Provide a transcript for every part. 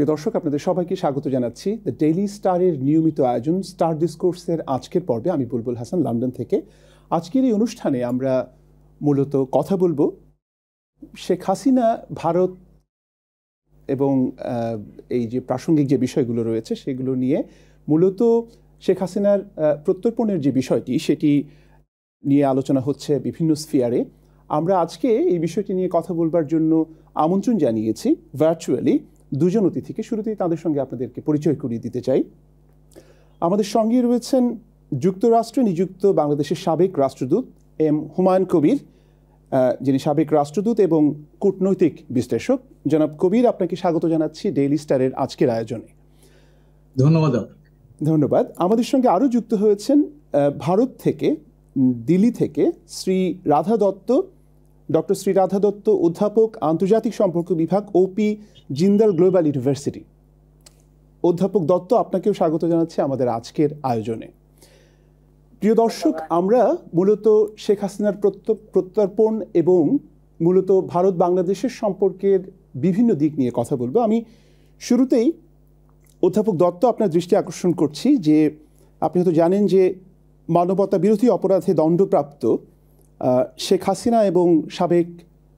প্রিয় দর্শক, আপনাদের সবাইকে স্বাগত জানাচ্ছি দ্য ডেইলি স্টারের নিয়মিত আয়োজন স্টার ডিসকোর্সের আজকের পর্বে। আমি বুলবুল হাসান, লন্ডন থেকে। আজকের এই অনুষ্ঠানে আমরা মূলত কথা বলবো শেখ হাসিনা, ভারত এবং এই যে প্রাসঙ্গিক যে বিষয়গুলো রয়েছে সেগুলো নিয়ে। মূলত শেখ হাসিনার প্রত্যর্পণের যে বিষয়টি, সেটি নিয়ে আলোচনা হচ্ছে বিভিন্ন স্ফিয়ারে। আমরা আজকে এই বিষয়টি নিয়ে কথা বলবার জন্য আমন্ত্রণ জানিয়েছি ভার্চুয়ালি দুজন অতিথিকে। শুরুতেই তাদের সঙ্গে আপনাদেরকে পরিচয় করিয়ে দিতে চাই। আমাদের সঙ্গে রয়েছেন যুক্তরাষ্ট্রে নিযুক্ত বাংলাদেশের সাবেক রাষ্ট্রদূত এম হুমায়ুন কবির, যিনি সাবেক রাষ্ট্রদূত এবং কূটনৈতিক বিশ্লেষক। জনাব কবির, আপনাকে স্বাগত জানাচ্ছি ডেইলি স্টারের আজকের আয়োজনে। ধন্যবাদ। আমাদের সঙ্গে আরও যুক্ত হয়েছেন ভারত থেকে, দিল্লি থেকে ডক্টর শ্রী রাধা দত্ত, অধ্যাপক, আন্তর্জাতিক সম্পর্ক বিভাগ, ওপি জিন্দাল গ্লোবাল ইউনিভার্সিটি। অধ্যাপক দত্ত, আপনাকেও স্বাগত জানাচ্ছি আমাদের আজকের আয়োজনে। প্রিয় দর্শক, আমরা মূলত শেখ হাসিনার প্রত্যর্পণ এবং মূলত ভারত বাংলাদেশের সম্পর্কের বিভিন্ন দিক নিয়ে কথা বলবো। আমি শুরুতেই অধ্যাপক দত্ত আপনার দৃষ্টি আকর্ষণ করছি যে আপনি হয়তো জানেন যে মানবতা বিরোধী অপরাধে দণ্ডপ্রাপ্ত শেখ হাসিনা এবং সাবেক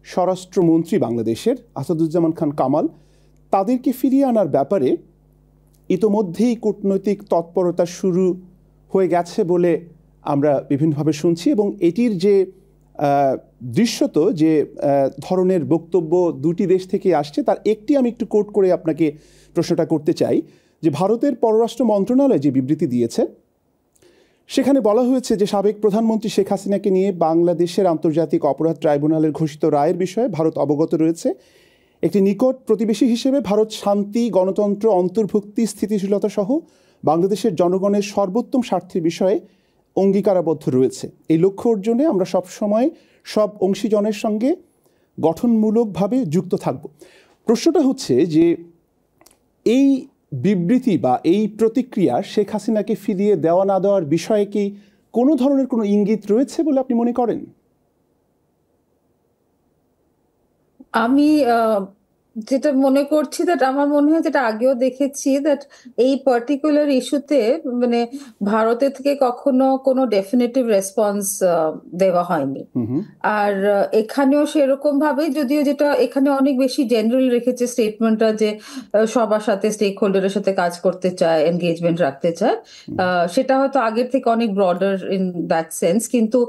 স্বরাষ্ট্রমন্ত্রী বাংলাদেশের আসাদুজ্জামান খান কামাল, তাদেরকে ফিরিয়ে আনার ব্যাপারে ইতোমধ্যেই কূটনৈতিক তৎপরতা শুরু হয়ে গেছে বলে আমরা বিভিন্নভাবে শুনছি। এবং এটির যে দৃশ্যত যে ধরনের বক্তব্য দুটি দেশ থেকে আসছে, তার একটি আমি একটু কোট করে আপনাকে প্রশ্নটা করতে চাই যে ভারতের পররাষ্ট্র মন্ত্রণালয় যে বিবৃতি দিয়েছে সেখানে বলা হয়েছে যে সাবেক প্রধানমন্ত্রী শেখ হাসিনাকে নিয়ে বাংলাদেশের আন্তর্জাতিক অপরাধ ট্রাইব্যুনালের ঘোষিত রায়ের বিষয়ে ভারত অবগত রয়েছে। একটি নিকট প্রতিবেশী হিসেবে ভারত শান্তি, গণতন্ত্র, অন্তর্ভুক্তি, স্থিতিশীলতা সহ বাংলাদেশের জনগণের সর্বোত্তম স্বার্থের বিষয়ে অঙ্গীকারাবদ্ধ রয়েছে। এই লক্ষ্য অর্জনে আমরা সবসময় সব অংশীজনের সঙ্গে গঠনমূলকভাবে যুক্ত থাকব। প্রশ্নটা হচ্ছে যে এই বিবৃতি বা এই প্রতিক্রিয়া শেখ হাসিনাকে ফিরিয়ে দেওয়া না দেওয়ার বিষয়ে কি কোনো ধরনের কোনো ইঙ্গিত রয়েছে বলে আপনি মনে করেন? আমি যেটা মনে করছি, দ্যাট আমার মনে হয় যেটা আগেও দেখেছি, দ্যাট এই পার্টিকুলার ইস্যুতে মানে ভারতের থেকে কখনো কোনো ডেফিনেটিভ রেসপন্স দেওয়া হয়নি। আর এখানেও সেরকম ভাবে, যদিও যেটা এখানে অনেক বেশি জেনারেল রেখেছে স্টেটমেন্টটা, যে সবার সাথে স্টেক হোল্ডারের সাথে কাজ করতে চায়, এনগেজমেন্ট রাখতে চায়, সেটা হয়তো আগের থেকে অনেক ব্রডার ইন দ্যাট সেন্স। কিন্তু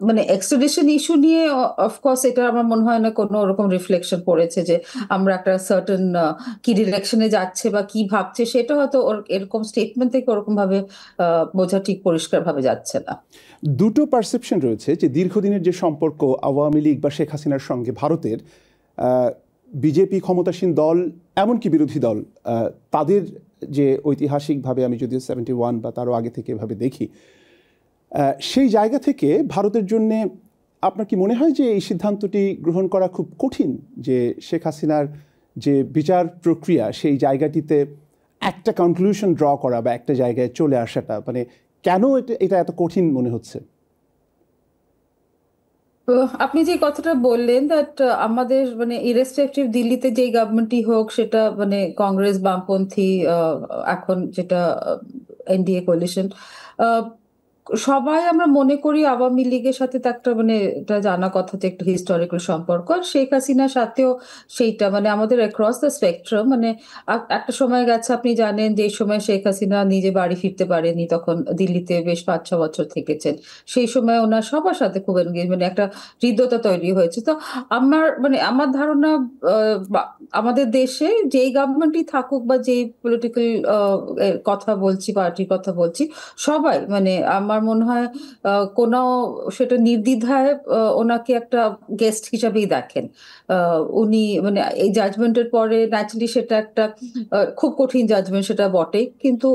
মানে এক্সট্রাডিশন ইস্যু নিয়ে অফকোর্স এটা আমার মনে হয় না কোনো ওরকম রিফ্লেকশন পড়েছে যে আমরা একটা সার্টেন কি ডিরেকশনে যাচ্ছে বা কি ভাবছে, সেটা হয়তো এরকম স্টেটমেন্ট থেকে ওরকম ভাবে বোঝা ঠিক পরিষ্কার ভাবে যাচ্ছে না। দুটো পারসেপশন রয়েছে যে দীর্ঘদিনের যে সম্পর্ক আওয়ামী লীগ বা শেখ হাসিনার সঙ্গে ভারতের, বিজেপি ক্ষমতাসীন দল এমনকি বিরোধী দল, তাদের যে ঐতিহাসিকভাবে আমি যদিও 71 বা তারও আগে থেকে এভাবে দেখি, সেই জায়গা থেকে ভারতের জন্যে আপনার কি মনে হয় যে এই সিদ্ধান্তটি গ্রহণ করা খুব কঠিন, যে শেখ হাসিনার যে বিচার প্রক্রিয়া সেই জায়গাটিতে একটা কনক্লুশন ড্র করা বা একটা জায়গায় চলে আসাটা, মানে কেন এটা এত কঠিন মনে হচ্ছে? আপনি যে কথাটা বললেন, দ্যাট আমাদের মানে ইরেসপেক্টিভ দিল্লিতে যেই গভর্নমেন্টই হোক, সেটা মানে কংগ্রেস, বামপন্থী, এখন যেটা এনডিএ কোয়ালিশন, সবাই আমরা মনে করি আওয়ামী লীগের সাথে তো একটা মানে এটা জানা কথা যে একটা হিস্টোরিক্যাল সম্পর্ক। শেখ হাসিনার সাথেও সেইটা মানে আমাদের অ্যাক্রস দ্য স্পেকট্রাম। মানে একটা সময় গেছে, আপনি জানেন, যে সময় শেখ হাসিনা নিজে বাড়ি ফিরতে পারেনি, তখন দিল্লিতে বেশ 5-6 বছর থেকেছেন। সেই সময় ওনার সবার সাথে খুব মানে একটা হৃদ্যতা তৈরি হয়েছে। তো আমার ধারণা, আমাদের দেশে যেই গভর্নমেন্টই থাকুক বা যেই পলিটিক্যাল কথা বলছি, পার্টির কথা বলছি, সবাই মানে আমার মনে হয় কোনো সেটা নির্দ্বিধায় ওনাকে একটা গেস্ট হিসাবেই দেখেন। উনি মানে এই জাজমেন্টের পরে ন্যাচারালি সেটা একটা খুব কঠিন জাজমেন্ট, সেটা বটেই, কিন্তু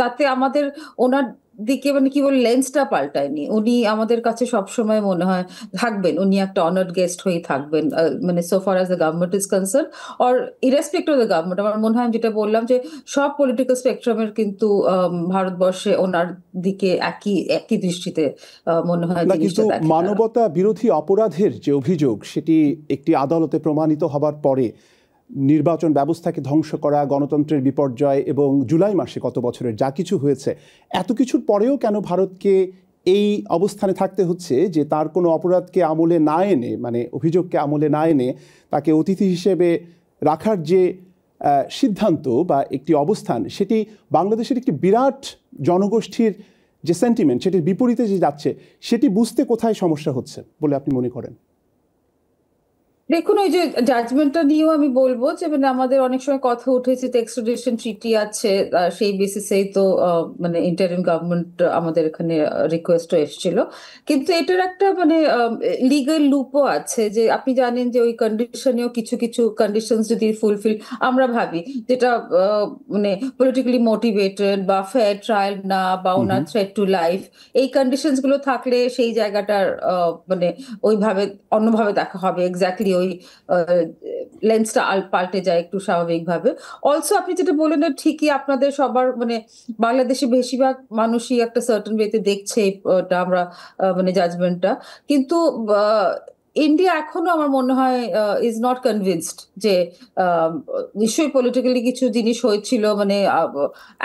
তাতে আমাদের ওনার দিকে মানে কি বল লেন্সটা পাল্টায়নি। উনি আমাদের কাছে সবসময় মনে হয় থাকবেন, উনি একটা অনার্ড গেস্ট হয়েই থাকবেন, মানে so far as the government is concern or irrespective of the government. আমার মনে হয় যেটা বললাম, যে সব পলিটিক্যাল স্পেকট্রামের কিন্তু ভারতবর্ষে ওনার দিকে একই দৃষ্টিতে মনে হয় কিন্তু মানবতা বিরোধী অপরাধের যে অভিযোগ, সেটি একটি আদালতে প্রমাণিত হবার পরে নির্বাচন ব্যবস্থাকে ধ্বংস করা, গণতন্ত্রের বিপর্যয় এবং জুলাই মাসে গত বছরের যা কিছু হয়েছে, এত কিছুর পরেও কেন ভারতকে এই অবস্থানে থাকতে হচ্ছে যে তার কোনো অপরাধকে আমলে না এনে, মানে অভিযোগকে আমলে না এনে তাকে অতিথি হিসেবে রাখার যে সিদ্ধান্ত বা একটি অবস্থান, সেটি বাংলাদেশের একটি বিরাট জনগোষ্ঠীর যে সেন্টিমেন্ট, সেটির বিপরীতে যে যাচ্ছে, সেটি বুঝতে কোথায় সমস্যা হচ্ছে বলে আপনি মনে করেন? দেখুন, ওই যে জাজমেন্টটা নিয়েও আমি বলবো যে মানে আমাদের অনেক সময় কথা উঠেছে তো এক্সট্রাডিশন ট্রিটি আছে, সেই বেসিসেই তো মানে ইন্টারিম গভর্নমেন্ট আমাদের এখানে রিকোয়েস্টও এসেছিল। কিন্তু এটার একটা মানে লিগাল লুপও আছে, যে আপনি জানেন যে ওই কন্ডিশনেও কিছু কিছু কন্ডিশনস যদি ফুলফিল আমরা ভাবি, যেটা মানে পলিটিক্যালি মোটিভেটেড বা ফেয়ার ট্রায়াল না, বা ওনার থ্রেট টু লাইফ, এই কন্ডিশনস গুলো থাকলে সেই জায়গাটার মানে ওইভাবে অন্যভাবে দেখা হবে, এক্স্যাক্টলি ওই লেন্সটা পাল্টে যায় একটু স্বাভাবিকভাবে। অলসো আপনি যেটা বললেন ঠিকই, আপনাদের সবার মানে বাংলাদেশে বেশিরভাগ মানুষই একটা সার্টেন ওয়েতে দেখছে এটা আমরা মানে জাজমেন্টটা। কিন্তু ইন্ডিয়া এখনো আমার মনে হয় ইজ নট কনভিন্সড যে নিশ্চয়ই পলিটিক্যালি কিছু জিনিস হয়েছিল, মানে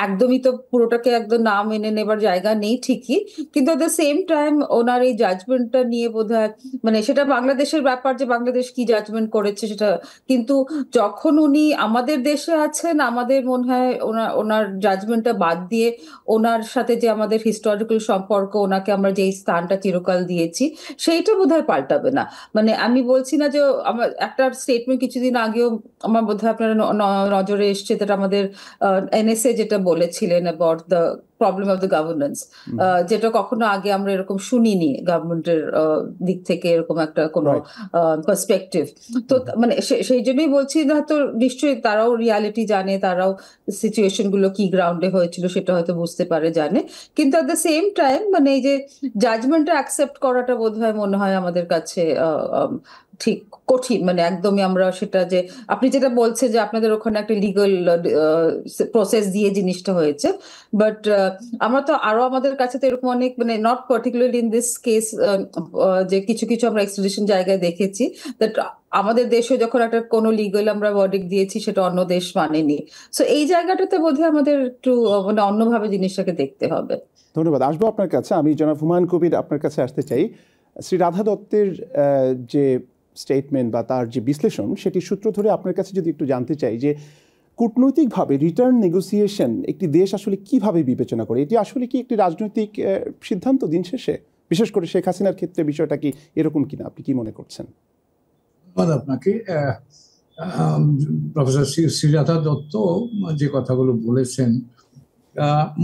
একদমই তো পুরোটাকে একদম না মেনে নেবার জায়গা নেই ঠিকই, কিন্তু এট দ্য সেম টাইম ওনার এই জাজমেন্টটা নিয়ে বোধহয় মানে সেটা বাংলাদেশের ব্যাপার যে বাংলাদেশ কি জাজমেন্ট করেছে সেটা, কিন্তু যখন উনি আমাদের দেশে আছেন আমাদের মনে হয় ওনার জাজমেন্টটা বাদ দিয়ে ওনার সাথে যে আমাদের হিস্টোরিক্যাল সম্পর্ক, ওনাকে আমরা যে স্থানটা চিরকাল দিয়েছি সেইটা বোধহয় পাল্টাবে না। মানে আমি বলছি না যে আমার একটা স্টেটমেন্ট কিছুদিন আগেও আমার বোধহয় আপনার নজরে এসছে, যেটা আমাদের এনএসএ যেটা বলেছিলেন about the problem of the governance, যেটা কখনো আগে আমরা এরকম শুনিনি গভর্নমেন্টের দিক থেকে এরকম একটা কোনো পার্সপেক্টিভ। তো মানে সেই জন্যই বলছি, হয়তো নিশ্চয়ই তারাও রিয়ালিটি জানে, তারাও সিচুয়েশন গুলো কি গ্রাউন্ডে হয়েছিল সেটা হয়তো বুঝতে পারে, জানে, কিন্তু অ্যাট দ্য সেম টাইম মানে এই যে জাজমেন্টটা অ্যাকসেপ্ট করাটা বোধহয় মনে হয় আমাদের কাছে ঠিক কঠিন। মানে একদমই আমরা সেটা, যে আপনি যেটা বলছেন যে আপনাদের ওখানে একটা লিগাল প্রসেস দিয়ে জিনিসটা হয়েছে, বাট আমরা তো আরো আমাদের কাছে তো এরকম অনেক মানে not particularly in this case, যে কিছু কিছু আমরা এক্সট্রাডিশন জায়গায় দেখেছি দ্যাট আমাদের দেশে যখন একটা কোনো লিগাল আমরা ভার্ডিক্ট দিয়েছি সেটা অন্য দেশ মানেনি। সো এই জায়গাটাতে বোধহয় আমাদের একটু মানে অন্যভাবে জিনিসটাকে দেখতে হবে। ধন্যবাদ। আসবো আপনার কাছে। আমি জনাব হুমায়ুন কবির আপনার কাছে আসতে চাই। শ্রী রাধা দত্তের যে স্টেটমেন্ট বা তার যে বিশ্লেষণ, সেটির সূত্র ধরে আপনার কাছে যদি একটু জানতে চাই যে কূটনৈতিকভাবে রিটার্ন নেগোসিয়েশন একটি দেশ আসলে কিভাবে বিবেচনা করে, এটি আসলে কি একটি রাজনৈতিক সিদ্ধান্ত দিন শেষে? বিশেষ করে শেখ হাসিনার ক্ষেত্রে বিষয়টা কি এরকম কিনা, আপনি কি মনে করছেন? ধন্যবাদ আপনাকে। প্রফেসর শ্রীরাধা দত্ত যে কথাগুলো বলেছেন,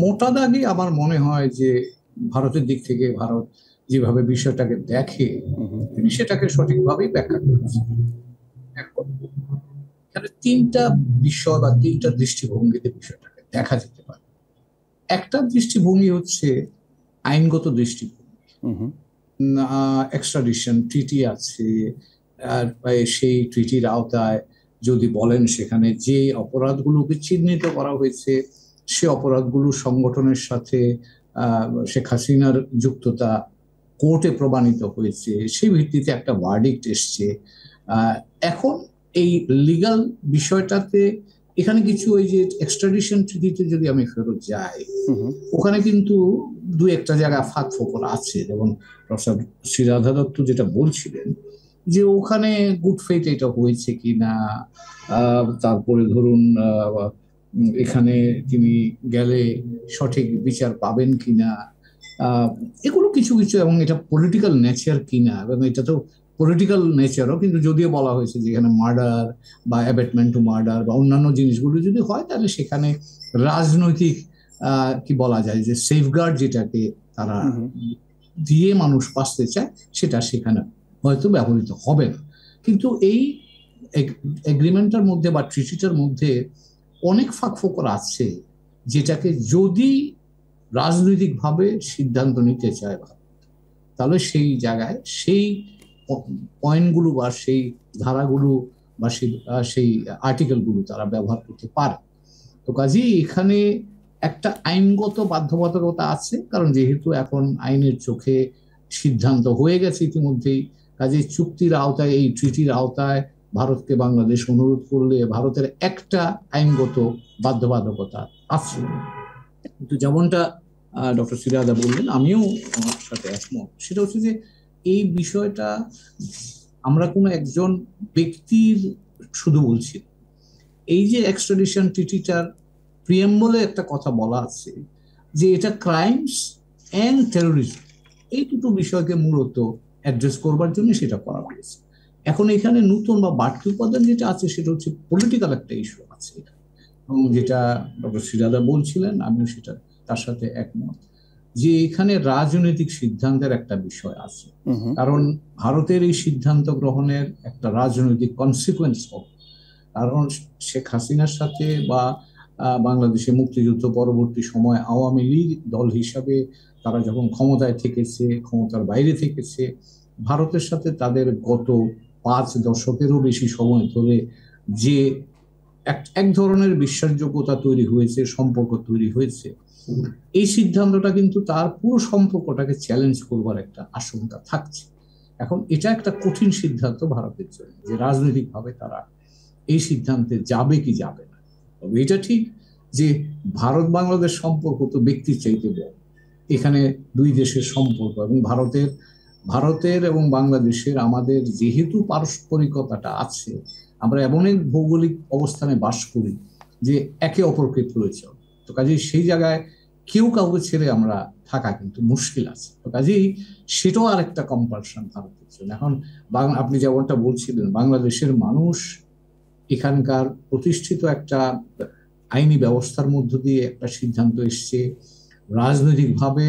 মোটা দাগে আমার মনে হয় যে ভারতের দিক থেকে ভারত যেভাবে বিষয়টাকে দেখে তিনি সেটাকে সঠিকভাবেই ব্যাখ্যা করেছেন। এখানে তিনটা বিষয় বা তিনটা দৃষ্টিভঙ্গিতে বিষয়টাকে দেখা যেতে পারে। একটা দৃষ্টিভঙ্গি হচ্ছে আইনগত দৃষ্টিভঙ্গি, এক্সট্রাডিশন ট্রিটি আছে, আর সেই ট্রিটির আওতায় যদি বলেন সেখানে যে অপরাধগুলোকে চিহ্নিত করা হয়েছে সে অপরাধগুলো সংগঠনের সাথে শেখ হাসিনার যুক্ততা কোর্টে প্রমাণিত হয়েছে, সেই ভিত্তিতে একটা ভার্ডিক্ট এসছে। এখন এই লিগাল বিষয়টাতে এখানে কিছু ওই যে এক্সট্রাডিশন ট্রিটিতে যদি আমি ফেরত যাই, ওখানে কিন্তু দু একটা জায়গা ফাঁক ফোকর আছে। যেমন প্রফেসর শ্রীরাধা দত্ত যেটা বলছিলেন যে ওখানে গুড ফেথ এটা হয়েছে কিনা, তারপরে ধরুন এখানে তিনি গেলে সঠিক বিচার পাবেন কিনা, এগুলো কিছু কিছু, এবং এটা পলিটিক্যাল নেচার কিনা, এবং এটা তো পলিটিক্যাল নেচারও, কিন্তু যদিও বলা হয়েছে যে এখানে মার্ডার বা অ্যাবেটমেন্ট টু মার্ডার বা অন্যান্য জিনিসগুলো যদি হয় তাহলে সেখানে রাজনৈতিক কি বলা যায় যে সেফগার্ড যেটাকে তারা দিয়ে মানুষ বাঁচতে চায় সেটা সেখানে হয়তো ব্যবহৃত হবে না। কিন্তু এই এগ্রিমেন্টের মধ্যে বা ট্রিটিটার মধ্যে অনেক ফাঁক ফোকর আছে, যেটাকে যদি রাজনৈতিকভাবে সিদ্ধান্ত নিতে চায় তাহলে সেই জায়গায় সেই পয়েন্টগুলো বা সেই ধারাগুলো বা সেই আর্টিকেলগুলো তারা ব্যবহার করতে পারে। তো কাজেই এখানে একটা আইনগত বাধ্যবাধকতা আছে, কারণ যেহেতু এখন আইনের চোখে সিদ্ধান্ত হয়ে গেছে ইতিমধ্যেই, কাজেই চুক্তির আওতায় এই ট্রিটির আওতায় ভারতকে বাংলাদেশ অনুরোধ করলে ভারতের একটা আইনগত বাধ্যবাধকতা আছে। কিন্তু যেমনটা ডক্টর সিরাজা বললেন, আমিও ওনার সাথে একমত, সেটা হচ্ছে যে এই বিষয়টা আমরা কোনো একজন ব্যক্তির শুধু বলছি। এই যে এক্সট্রাডিশন ট্রিটিটার প্রিয়াম্বলে একটা কথা বলা আছে যে এটা ক্রাইমস অ্যান্ড টেরোরিজম, এই দুটো বিষয়কে মূলত অ্যাড্রেস করবার জন্য সেটা করা হয়েছে। এখন এখানে নতুন বা বাড়তি উপাদান যেটা আছে সেটা হচ্ছে পলিটিক্যাল একটা ইস্যু আছে, এবং যেটা ডক্টর সিরাজা বলছিলেন আমিও সেটা তার সাথে একমত, যে এখানে রাজনৈতিক সিদ্ধান্তের একটা বিষয় আছে। কারণ ভারতের এই সিদ্ধান্ত গ্রহণের একটা রাজনৈতিক কনসিকুয়েন্স হবে। কারণ শেখ হাসিনার সাথে বা বাংলাদেশে মুক্তিযুদ্ধ পরবর্তী সময় আওয়ামী লীগ দল হিসাবে তারা যখন ক্ষমতায় থেকেছে, ক্ষমতার বাইরে থেকেছে, ভারতের সাথে তাদের গত 5 দশকেরও বেশি সময় ধরে যে এক ধরনের বিশ্বাসযোগ্যতা তৈরি হয়েছে, সম্পর্ক তৈরি হয়েছে, এই সিদ্ধান্তটা কিন্তু তার পুরো সম্পর্কটাকে চ্যালেঞ্জ করবার একটা আশঙ্কা থাকছে। এখন এটা একটা কঠিন সিদ্ধান্ত ভারতের জন্য, যে রাজনৈতিকভাবে তারা এই সিদ্ধান্তে যাবে কি যাবে না। তবে এটা ঠিক যে ভারত বাংলাদেশ সম্পর্ক তো ব্যক্তির চাইতে বড়। এখানে দুই দেশের সম্পর্ক এবং ভারতের এবং বাংলাদেশের আমাদের যেহেতু পারস্পরিকতাটা আছে, আমরা এমন এক ভৌগোলিক অবস্থানে বাস করি যে একে অপরকে প্রয়োজন। তো কাজেই সেই জায়গায় কেউ কাউকে ছেড়ে আমরা থাকা কিন্তু মুশকিল আছে। তো কাজেই সেটাও আর একটা কম্পালশন ভারতের জন্য। এখন আপনি যেমনটা বলছিলেন, বাংলাদেশের মানুষ এখানকার প্রতিষ্ঠিত একটা আইনি ব্যবস্থার মধ্য দিয়ে একটা সিদ্ধান্ত এসছে। রাজনৈতিকভাবে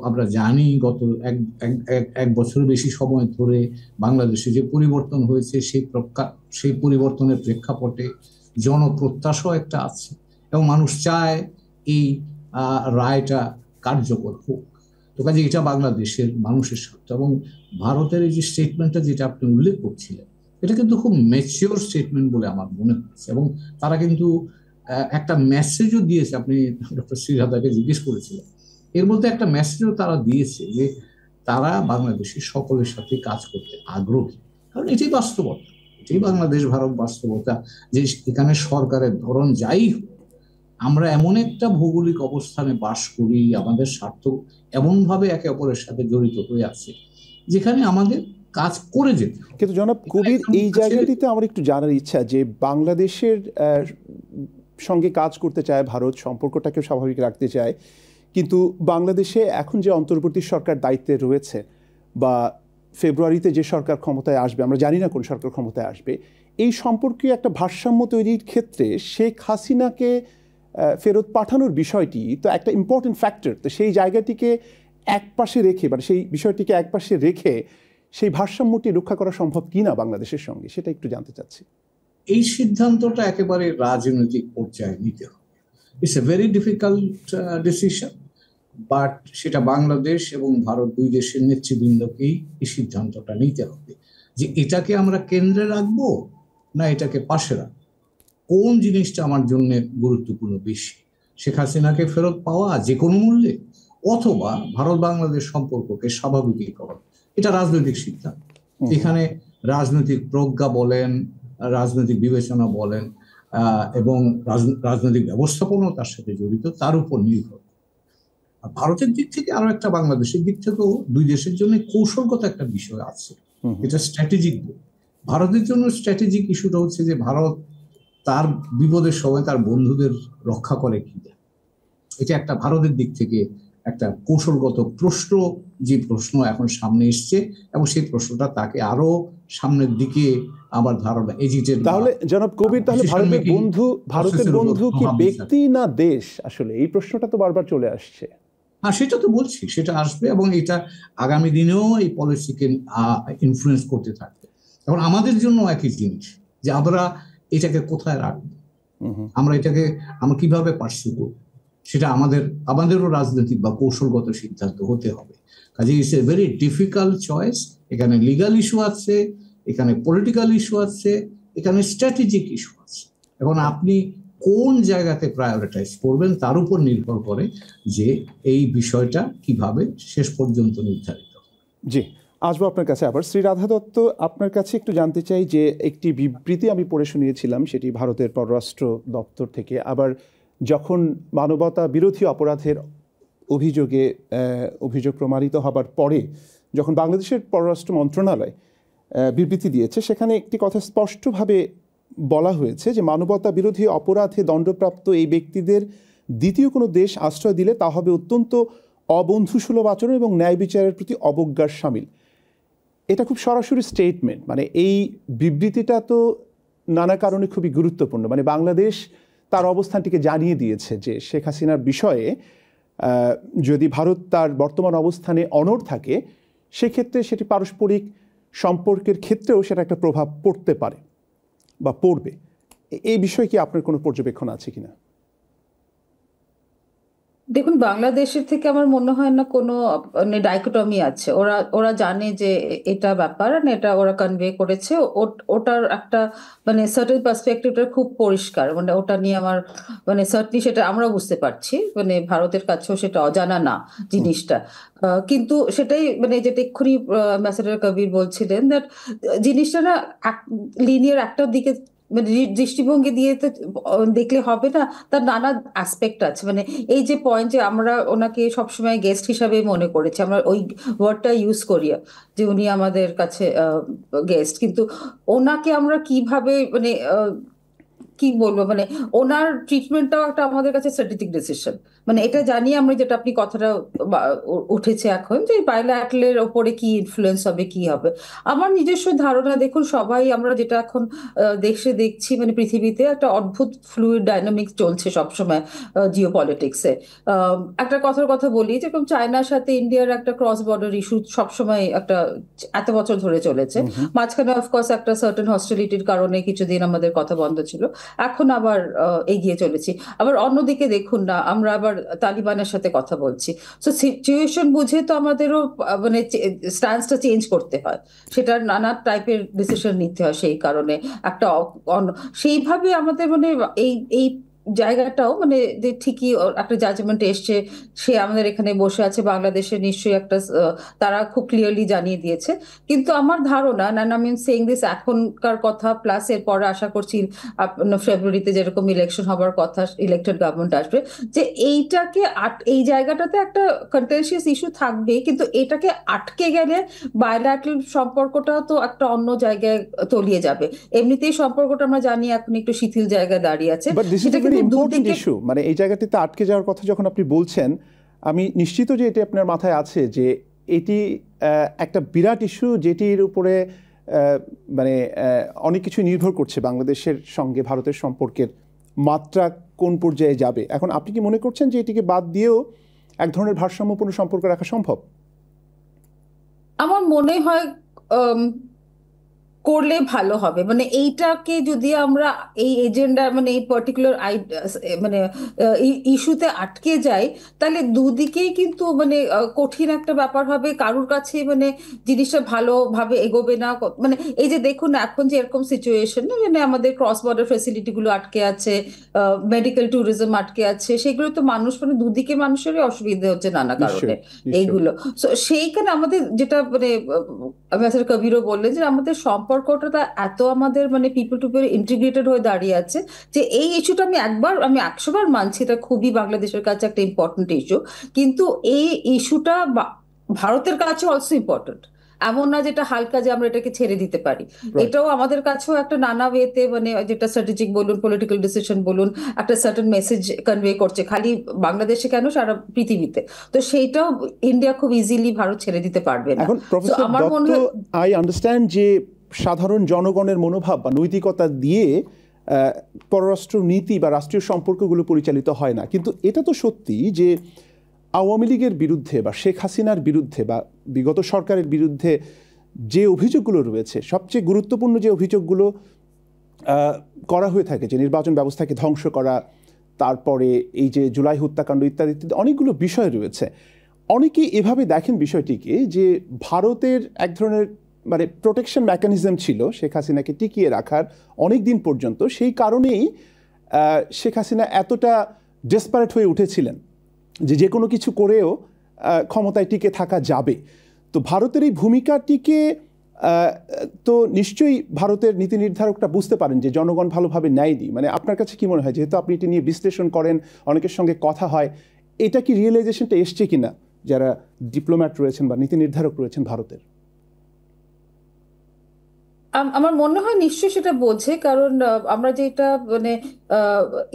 আমরা জানি গত এক বছরের বেশি সময় ধরে বাংলাদেশে যে পরিবর্তন হয়েছে, সেই পরিবর্তনের প্রেক্ষাপটে জনপ্রত্যাশা একটা আছে এবং মানুষ চায় এই রায়টা কার্যকর হোক। তো কাজে এটা বাংলাদেশের মানুষের স্বার্থ। এবং ভারতের এই যে স্টেটমেন্টটা যেটা আপনি উল্লেখ করছিলেন, এটা কিন্তু খুব ম্যাচিওর স্টেটমেন্ট বলে আমার মনে হচ্ছে, এবং তারা কিন্তু একটা মেসেজও দিয়েছে। আপনি ডক্টর শ্রীরাধাকে জিজ্ঞেস করেছিলেন, এর মধ্যে একটা মেসেজও তারা দিয়েছে যে তারা বাংলাদেশের সকলের সাথে কাজ করতে আগ্রহী। কারণ এটাই বাস্তবতা, এটাই বাংলাদেশ ভারত বাস্তবতা, যে এখানে সরকারের ধরন যাই হোক, আমরা এমন একটা ভৌগোলিক অবস্থানে বাস করি, আমাদের স্বার্থ এমনভাবে একে অপরের সাথে জড়িত হয়ে আছে যেখানে আমাদের কাজ করে যেতে। কিন্তু জনাব কবির, এই জায়গাটিতে আমার একটু জানার ইচ্ছা যে বাংলাদেশের সঙ্গে কাজ করতে চায় ভারত, সম্পর্কটাকে স্বাভাবিক রাখতে চায়, কিন্তু বাংলাদেশে এখন যে অন্তর্বর্তী সরকার দায়িত্বে রয়েছে বা ফেব্রুয়ারিতে যে সরকার ক্ষমতায় আসবে, আমরা জানি না কোন সরকার ক্ষমতায় আসবে, এই সম্পর্কে একটা ভারসাম্য তৈরির ক্ষেত্রে শেখ হাসিনাকে ফেরত পাঠানোর বিষয়টি তো একটা ইম্পর্টেন্ট ফ্যাক্টর। তো সেই জায়গাটিকে একপাশে রেখে, মানে সেই বিষয়টিকে একপাশে রেখে সেই ভারসাম্যটি রক্ষা করা সম্ভব কিনা বাংলাদেশের সঙ্গে, সেটা একটু জানতে চাচ্ছি। এই সিদ্ধান্তটা একেবারে রাজনৈতিক পর্যায়ে নিতে হবে। It's a very difficult decision, but সেটা বাংলাদেশ এবং ভারত দুই দেশের নেতৃবৃন্দকেই এই সিদ্ধান্তটা নিতে হবে যে এটাকে আমরা কেন্দ্রে রাখবো না এটাকে পাশে রাখবো, কোন জিনিসটা আমার জন্য গুরুত্বপূর্ণ বেশি, শেখ হাসিনাকে ফেরত পাওয়া যে কোনো মূল্যে, অথবা ভারত বাংলাদেশ সম্পর্ককে স্বাভাবিকীকরণ। এটা রাজনৈতিক সিদ্ধান্ত। এখানে রাজনৈতিক প্রজ্ঞা বলেন, রাজনৈতিক বিবেচনা বলেন এবং রাজনৈতিক ব্যবস্থাপনাও তার সাথে জড়িত, তার উপর নির্ভর। ভারতের দিক থেকে আরো একটা, বাংলাদেশের দিক থেকেও দুই দেশের জন্য কৌশলগত একটা বিষয় আছে, এটা স্ট্র্যাটেজিক। ভারতের জন্য স্ট্র্যাটেজিক ইস্যুটা হচ্ছে যে ভারত তার বিপদের সময় তার বন্ধুদের রক্ষা করে কিনা, এটা একটা ভারতের দিক থেকে একটা কৌশলগত প্রশ্ন, যে প্রশ্ন এখন সামনে এসছে, এবং সেই প্রশ্নটা তাকে আরো সামনের দিকে আবার ধারণা এজিটেড। তাহলে জনাব কবির, তাহলে ভারতের বন্ধু কি ব্যক্তি না দেশ? আসলে এই প্রশ্নটা তো বারবার চলে আসছে। হ্যাঁ, সেটা তো বলছি, সেটা আসবে এবং এটা আগামী দিনেও এই পলিসিকে ইনফ্লুয়েন্স করতে থাকবে। এখন আমাদের জন্য একই জিনিস যে আমরা এটাকে কোথায় রাখবো, আমরা কিভাবে পার্সিউ করবো, সেটা আমাদেরও রাজনৈতিক বা কৌশলগত সিদ্ধান্ত হতে হবে। কাজে it's a very difficult choice. এখানে লিগাল ইস্যু আছে, এখানে পলিটিক্যাল ইস্যু আছে, এখানে স্ট্র্যাটেজিক ইস্যু আছে। এখন আপনি কোন জায়গাতে প্রায়োরিটাইজ করবেন তার উপর নির্ভর করে যে এই বিষয়টা কিভাবে শেষ পর্যন্ত নির্ধারিত। জি, আসবো আপনার কাছে আবার। শ্রী রাধা দত্ত, আপনার কাছে একটু জানতে চাই যে একটি বিবৃতি আমি পড়ে শুনিয়েছিলাম, সেটি ভারতের পররাষ্ট্র দপ্তর থেকে। আবার যখন মানবতা বিরোধী অপরাধের অভিযোগ প্রমাণিত হবার পরে যখন বাংলাদেশের পররাষ্ট্র মন্ত্রণালয় বিবৃতি দিয়েছে, সেখানে একটি কথা স্পষ্টভাবে বলা হয়েছে যে মানবতা বিরোধী অপরাধে দণ্ডপ্রাপ্ত এই ব্যক্তিদের দ্বিতীয় কোনো দেশ আশ্রয় দিলে তা হবে অত্যন্ত অবন্ধুসুলভ আচরণ এবং ন্যায় বিচারের প্রতি অবজ্ঞার শামিল। এটা খুব সরাসরি স্টেটমেন্ট, মানে এই বিবৃতিটা তো নানা কারণে খুবই গুরুত্বপূর্ণ। মানে বাংলাদেশ তার অবস্থানটিকে জানিয়ে দিয়েছে যে শেখ হাসিনার বিষয়ে যদি ভারত তার বর্তমান অবস্থানে অনড় থাকে, সেক্ষেত্রে সেটি পারস্পরিক সম্পর্কের ক্ষেত্রেও সেটা একটা প্রভাব পড়তে পারে বা পড়বে। এই বিষয়ে কি আপনার কোনো পর্যবেক্ষণ আছে কিনা? দেখুন, বাংলাদেশের থেকে আমার মনে হয় না কোনো ডাইকোটমি আছে। ওরা ওরা জানে যে এটা ব্যাপার, এটা ওরা কনভে করেছে। ওটার একটা সার্টেন পার্সপেক্টিভটা খুব পরিষ্কার, ওটা নিয়ে আমার সার্টলি সেটা আমরা বুঝতে পারছি, ভারতের কাছেও সেটা অজানা না জিনিসটা। কিন্তু সেটাই যেটা এক্ষুনি অ্যাম্বাসেডর কবির বলছিলেন, দ্যাট জিনিসটা না লিনিয়ার একটা দিকে দৃষ্টিভঙ্গি দিয়ে তো দেখলে হবে না, তার নানা অ্যাসপেক্ট আছে। এই যে পয়েন্ট যে আমরা ওনাকে সবসময় গেস্ট হিসাবে মনে করেছি, আমরা ওই ওয়ার্ডটা ইউজ করি যে উনি আমাদের কাছে গেস্ট, কিন্তু ওনাকে আমরা কিভাবে কি বলবো, ওনার ট্রিটমেন্টটাও একটা আমাদের কাছে স্ট্র্যাটেজিক ডিসিশন। এটা জানি আমরা, যেটা আপনি কথাটা উঠেছে এখন, যে বায়োল্যাটারালের ওপরে কি ইনফ্লুয়েন্স হবে, কি হবে। আমার নিজস্ব ধারণা, দেখুন সবাই আমরা যেটা এখন দেশে দেখছি, পৃথিবীতে একটা অদ্ভুত ফ্লুইড ডাইনামিক্স চলছে সবসময় জিও পলিটিক্সে। একটা কথার কথা বলি, যেরকম চায়নার সাথে ইন্ডিয়ার একটা ক্রস বর্ডার ইস্যু সবসময় একটা এত বছর ধরে চলেছে। মাঝখানে অফকোর্স একটা সার্টেন হস্টিলিটির কারণে কিছুদিন আমাদের কথা বন্ধ ছিল, এখন আবার এগিয়ে চলেছি। আবার অন্যদিকে দেখুন না, আমরা আবার তালিবানের সাথে কথা বলছি। সো সিচুয়েশন বুঝে তো আমাদেরও স্ট্যান্সটা চেঞ্জ করতে হয়, সেটার নানা টাইপের ডিসিশন নিতে হয়। সেই কারণে একটা সেইভাবে আমাদের এই এই জায়গাটাও যে ঠিকই একটা জাজমেন্ট এসছে, সে আমাদের এখানে বসে আছে, বাংলাদেশে নিশ্চয়ই একটা তারা খুব ক্লিয়ারলি জানিয়ে দিয়েছে। কিন্তু আমার ধারণা, আমি সেইং দিস, এখনকার কথা প্লাস এরপরে আশা করছি ফেব্রুয়ারিতে যেরকম ইলেকশন হবার কথা, ইলেক্টেড গভর্নমেন্ট আসবে, যে এইটাকে এই জায়গাটাতে একটা কন্টেনশিয়াস ইস্যু থাকবে, কিন্তু এটাকে আটকে গেলে বায়োল্যাটারাল সম্পর্কটাও তো একটা অন্য জায়গায় তলিয়ে যাবে। এমনিতেই সম্পর্কটা আমরা জানি এখন একটু শিথিল জায়গায় দাঁড়িয়ে আছে। ইম্পর্টেন্ট ইস্যু, এই জায়গাটিতে আটকে যাওয়ার কথা যখন আপনি বলছেন, আমি নিশ্চিত যে এটি আপনার মাথায় আছে যে এটি একটা বিরাট ইস্যু, যেটির উপরে অনেক কিছু নির্ভর করছে। বাংলাদেশের সঙ্গে ভারতের সম্পর্কের মাত্রা কোন পর্যায়ে যাবে। এখন আপনি কি মনে করছেন যে এটিকে বাদ দিয়েও এক ধরনের ভারসাম্যপূর্ণ সম্পর্ক রাখা সম্ভব? আমার মনে হয় করলে ভালো হবে। এইটাকে যদি আমরা এই এজেন্ডা এই পার্টিকুলার ইস্যুতে আটকে যাই, তাহলে দুদিকেই কিন্তু কঠিন একটা ব্যাপার হবে। কারুর কাছে জিনিসটা ভালোভাবে এগোবে না। এই যে দেখুন এখন যে এরকম সিচুয়েশন, আমাদের ক্রস বর্ডার ফেসিলিটি গুলো আটকে আছে, মেডিকেল ট্যুরিজম আটকে আছে, সেগুলো তো মানুষ দুদিকে মানুষেরই অসুবিধা হচ্ছে নানা কারণে এইগুলো। সেইখানে আমাদের যেটা অ্যাম্বাসেডর কবিরও বললেন, যে আমাদের সম্পর্কটা এত আমাদের পিপল টু পিপল ইন্টিগ্রেটেড হয়ে দাঁড়িয়ে আছে, যে এই ইস্যুটা আমি 100 বার মানছি, এটা খুবই বাংলাদেশের কাছে একটা ইম্পর্টেন্ট ইস্যু, কিন্তু এই ইস্যুটা ভারতের কাছে অলসো ইম্পর্টেন্ট। এমন না যেটা হালকা যে আমরা এটাকে ছেড়ে দিতে পারি। এটাও আমাদের কাছেও একটা নানা ওয়েতে যেটা স্ট্র্যাটেজিক বলুন, পলিটিক্যাল ডিসিশন বলুন, একটা সার্টেন মেসেজ কনভে করছে, খালি বাংলাদেশে কেন, সারা পৃথিবীতে। তো সেইটাও ইন্ডিয়া খুব ইজিলি ভারত ছেড়ে দিতে পারবে না। এখন প্রফেসর দত্ত, আই আন্ডারস্ট্যান্ড যে সাধারণ জনগণের মনোভাব বা নৈতিকতা দিয়ে পররাষ্ট্র নীতি বা রাষ্ট্রীয় সম্পর্কগুলো পরিচালিত হয় না, কিন্তু এটা তো সত্যি যে আওয়ামী লীগের বিরুদ্ধে বা শেখ হাসিনার বিরুদ্ধে বা বিগত সরকারের বিরুদ্ধে যে অভিযোগগুলো রয়েছে, সবচেয়ে গুরুত্বপূর্ণ যে অভিযোগগুলো করা হয়ে থাকে, যে নির্বাচন ব্যবস্থাকে ধ্বংস করা, তারপরে এই যে জুলাই হত্যাকাণ্ড ইত্যাদি ইত্যাদি অনেকগুলো বিষয় রয়েছে। অনেকেই এভাবে দেখেন বিষয়টিকে যে ভারতের এক ধরনের প্রোটেকশন মেকানিজম ছিল শেখ হাসিনাকে টিকিয়ে রাখার অনেক দিন পর্যন্ত। সেই কারণেই শেখ হাসিনা এতটা ডেসপারেট হয়ে উঠেছিলেন যে কোনো কিছু করেও ক্ষমতায় টিকে থাকা যাবে। তো ভারতের এই ভূমিকাটিকে তো নিশ্চয়ই ভারতের নীতি নির্ধারকরা বুঝতে পারেন যে জনগণ ভালোভাবে নেয়নি। মানে আপনার কাছে কি মনে হয়, যেহেতু আপনি এটি নিয়ে বিশ্লেষণ করেন, অনেকের সঙ্গে কথা হয়, এটা কি রিয়েলাইজেশনটা এসছে কিনা যারা ডিপ্লোম্যাট রয়েছেন বা নীতি নির্ধারক রয়েছেন ভারতের? আমার মনে হয় নিশ্চয়ই সেটা বোঝে, কারণ আমরা যেটা মানে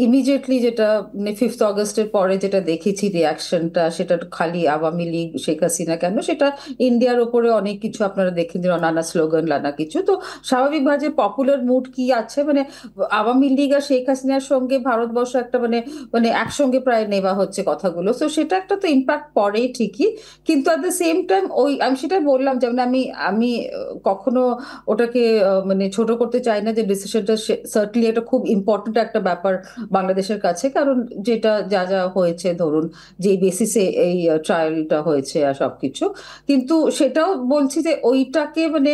ইমিডিয়েটলি যেটা মানে 5th অগস্টের পরে যেটা দেখেছি রিয়াকশনটা, সেটা খালি আওয়ামী লীগ শেখ হাসিনা কেন, সেটা ইন্ডিয়ার ওপরে অনেক কিছু আপনারা দেখেন যে নানা স্লোগান নানা কিছু। তো স্বাভাবিকভাবে যে পপুলার মুড কি আছে, মানে আওয়ামী লীগ আর শেখ হাসিনার সঙ্গে ভারতবর্ষ একটা মানে মানে একসঙ্গে প্রায় নেওয়া হচ্ছে কথাগুলো, তো সেটা একটা তো ইম্প্যাক্ট পড়েই ঠিকই। কিন্তু অ্যাট দ্য সেম টাইম ওই আমি সেটা বললাম, যেমন আমি আমি কখনো ওটাকে মানে ছোট করতে চাই না, যে ডিসিশনটা সার্টনলি এটা খুব ইম্পর্টেন্ট একটা ব্যাপার বাংলাদেশের কাছে, কারণ যেটা যা যা হয়েছে ধরুন যে বেসিসে এই ট্রায়ালটা হয়েছে আর সবকিছু। কিন্তু সেটাও বলছি যে ওইটাকে মানে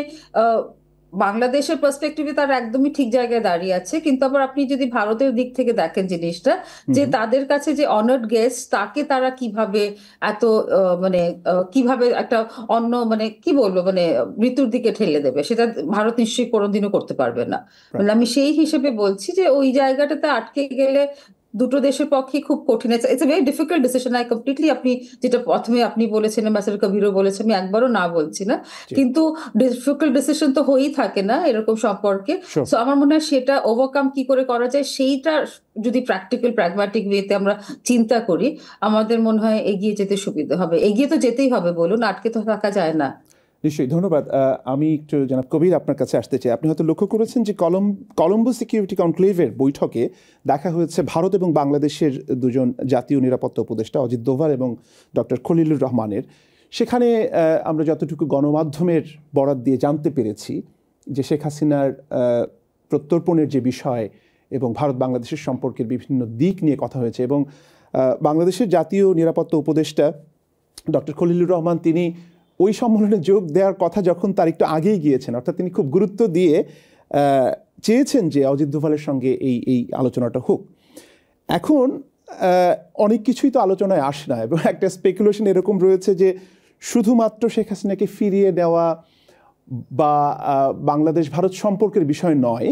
বাংলাদেশের পার্সপেক্টিভে তার একদমই ঠিক জায়গায় দাঁড়িয়ে আছে, কিন্তু আবার আপনি যদি ভারতের দিক থেকে দেখেন জিনিসটা, যে তাদের কাছে যে অনার্ড গেস্ট, তাকে তারা কিভাবে এত মানে কিভাবে একটা অন্য মানে কি বলবো মানে মৃত্যুর দিকে ঠেলে দেবে, সেটা ভারত নিশ্চয়ই কোনোদিনও করতে পারবে না। মানে আমি সেই হিসেবে বলছি যে ওই জায়গাটাতে আটকে গেলে দুটো দেশের পক্ষে খুব কঠিন। It's a very difficult decision. I completely, আপনি যেটা প্রথমে আপনি বলেছেন, অ্যাম্বাসেডর কবিরও বলেছেন, আমি একবারও না বলছি না, কিন্তু ডিফিকাল্ট ডিসিশন তো হয়েই থাকে না এরকম সম্পর্কে। সো আমার মনে হয় সেটা ওভারকাম কি করে করা যায়, সেইটা যদি প্র্যাকটিক্যাল প্র্যাগম্যাটিক ওয়েতে আমরা চিন্তা করি, আমাদের মনে হয় এগিয়ে যেতে সুবিধা হবে। এগিয়ে তো যেতেই হবে, বলুন, আটকে তো থাকা যায় না। নিশ্চয়ই, ধন্যবাদ। আমি একটু জনাব কবির আপনার কাছে আসতে চাই। আপনি হয়তো লক্ষ্য করেছেন যে কলম্বো সিকিউরিটি কনক্লেভের বৈঠকে দেখা হয়েছে ভারত এবং বাংলাদেশের দুজন জাতীয় নিরাপত্তা উপদেষ্টা অজিত দোভাল এবং ডক্টর খলিলুর রহমানের। সেখানে আমরা যতটুকু গণমাধ্যমের বরাত দিয়ে জানতে পেরেছি যে শেখ হাসিনার প্রত্যর্পণের যে বিষয় এবং ভারত বাংলাদেশের সম্পর্কের বিভিন্ন দিক নিয়ে কথা হয়েছে, এবং বাংলাদেশের জাতীয় নিরাপত্তা উপদেষ্টা ডক্টর খলিলুর রহমান তিনি ওই সম্মেলনে যোগ দেওয়ার কথা যখন তার একটু আগেই গিয়েছেন, অর্থাৎ তিনি খুব গুরুত্ব দিয়ে চেয়েছেন যে অজিত দোভালের সঙ্গে এই আলোচনাটা হোক। এখন অনেক কিছুই তো আলোচনায় আসে না, এবং একটা স্পেকুলেশন এরকম রয়েছে যে শুধুমাত্র শেখ হাসিনাকে ফিরিয়ে দেওয়া বা বাংলাদেশ ভারত সম্পর্কের বিষয় নয়,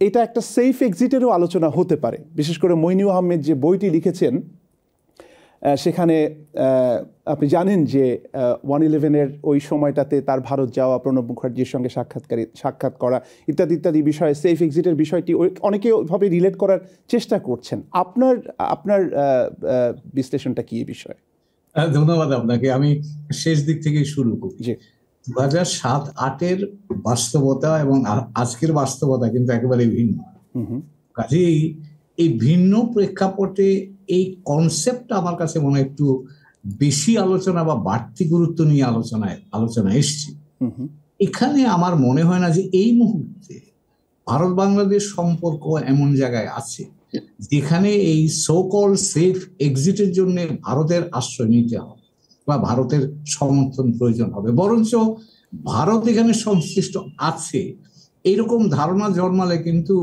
এটা একটা সেফ এক্সিটেরও আলোচনা হতে পারে। বিশেষ করে মইনু আহমেদ যে বইটি লিখেছেন, সেখানে আপনি জানেন যে 1/11-এর ওই সময়টাতে তার ভারত যাওয়া, প্রণব মুখার্জির সঙ্গে সাক্ষাৎ করা ইত্যাদি ইত্যাদি বিষয়ে সেফ এক্সিটের বিষয়টি অনেকে ওইভাবে রিলেট করার চেষ্টা করছেন। আপনার বিশ্লেষণটা কি এই বিষয়ে? ধন্যবাদ আপনাকে। আমি শেষ দিক থেকে শুরু করি। 2007-08-এর বাস্তবতা এবং আজকের বাস্তবতা কিন্তু একেবারে ভিন্ন। কাজেই এই ভিন্ন প্রেক্ষাপটে এই কনসেপ্টটা আমার কাছে মনে হয় একটু বেশি আলোচনা বা বাড়তি গুরুত্ব নিয়ে আলোচনা এসছে। এখানে আমার মনে হয় না যে এই মুহূর্তে ভারত বাংলাদেশ সম্পর্ক এমন জায়গায় আছে যেখানে এই সো কল সেফ এক্সিটের জন্য ভারতের আশ্রয় নিতে হবে বা ভারতের সমর্থন প্রয়োজন হবে। বরঞ্চ ভারত এখানে সংশ্লিষ্ট আছে এইরকম ধারণা জন্মালে কিন্তু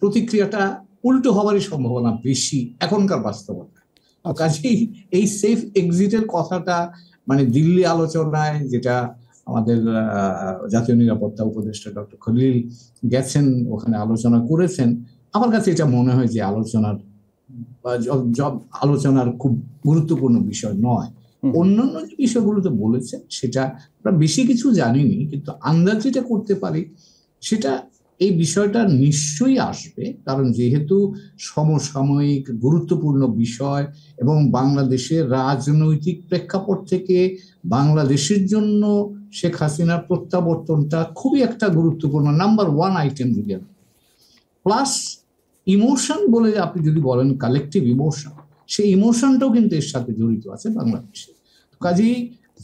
প্রতিক্রিয়াটা উল্টো হওয়ারই সম্ভাবনা বেশি এখনকার বাস্তবতা। কাজেই এই সেফ এক্সিটের কথাটা মানে দিল্লি আলোচনায়, যেটা আমাদের জাতীয় নিরাপত্তা উপদেষ্টা ডক্টর খলিল গেছেন, ওখানে আলোচনা করেছেন, আমার কাছে এটা মনে হয় যে আলোচনার খুব গুরুত্বপূর্ণ বিষয় নয়। অন্যান্য যে বিষয়গুলোতে বলেছেন সেটা আমরা বেশি কিছু জানিনি, কিন্তু আন্দাজ যেটা করতে পারি সেটা এই বিষয়টা নিশ্চয়ই আসবে, কারণ যেহেতু সমসাময়িক গুরুত্বপূর্ণ বিষয় এবং বাংলাদেশের রাজনৈতিক প্রেক্ষাপট থেকে বাংলাদেশের জন্য শেখ হাসিনার প্রত্যাবর্তনটা খুবই একটা গুরুত্বপূর্ণ নাম্বার 1 আইটেম যদি প্লাস ইমোশন বলে আপনি যদি বলেন কালেকটিভ ইমোশন, সেই ইমোশনটাও কিন্তু এর সাথে জড়িত আছে বাংলাদেশে। কাজেই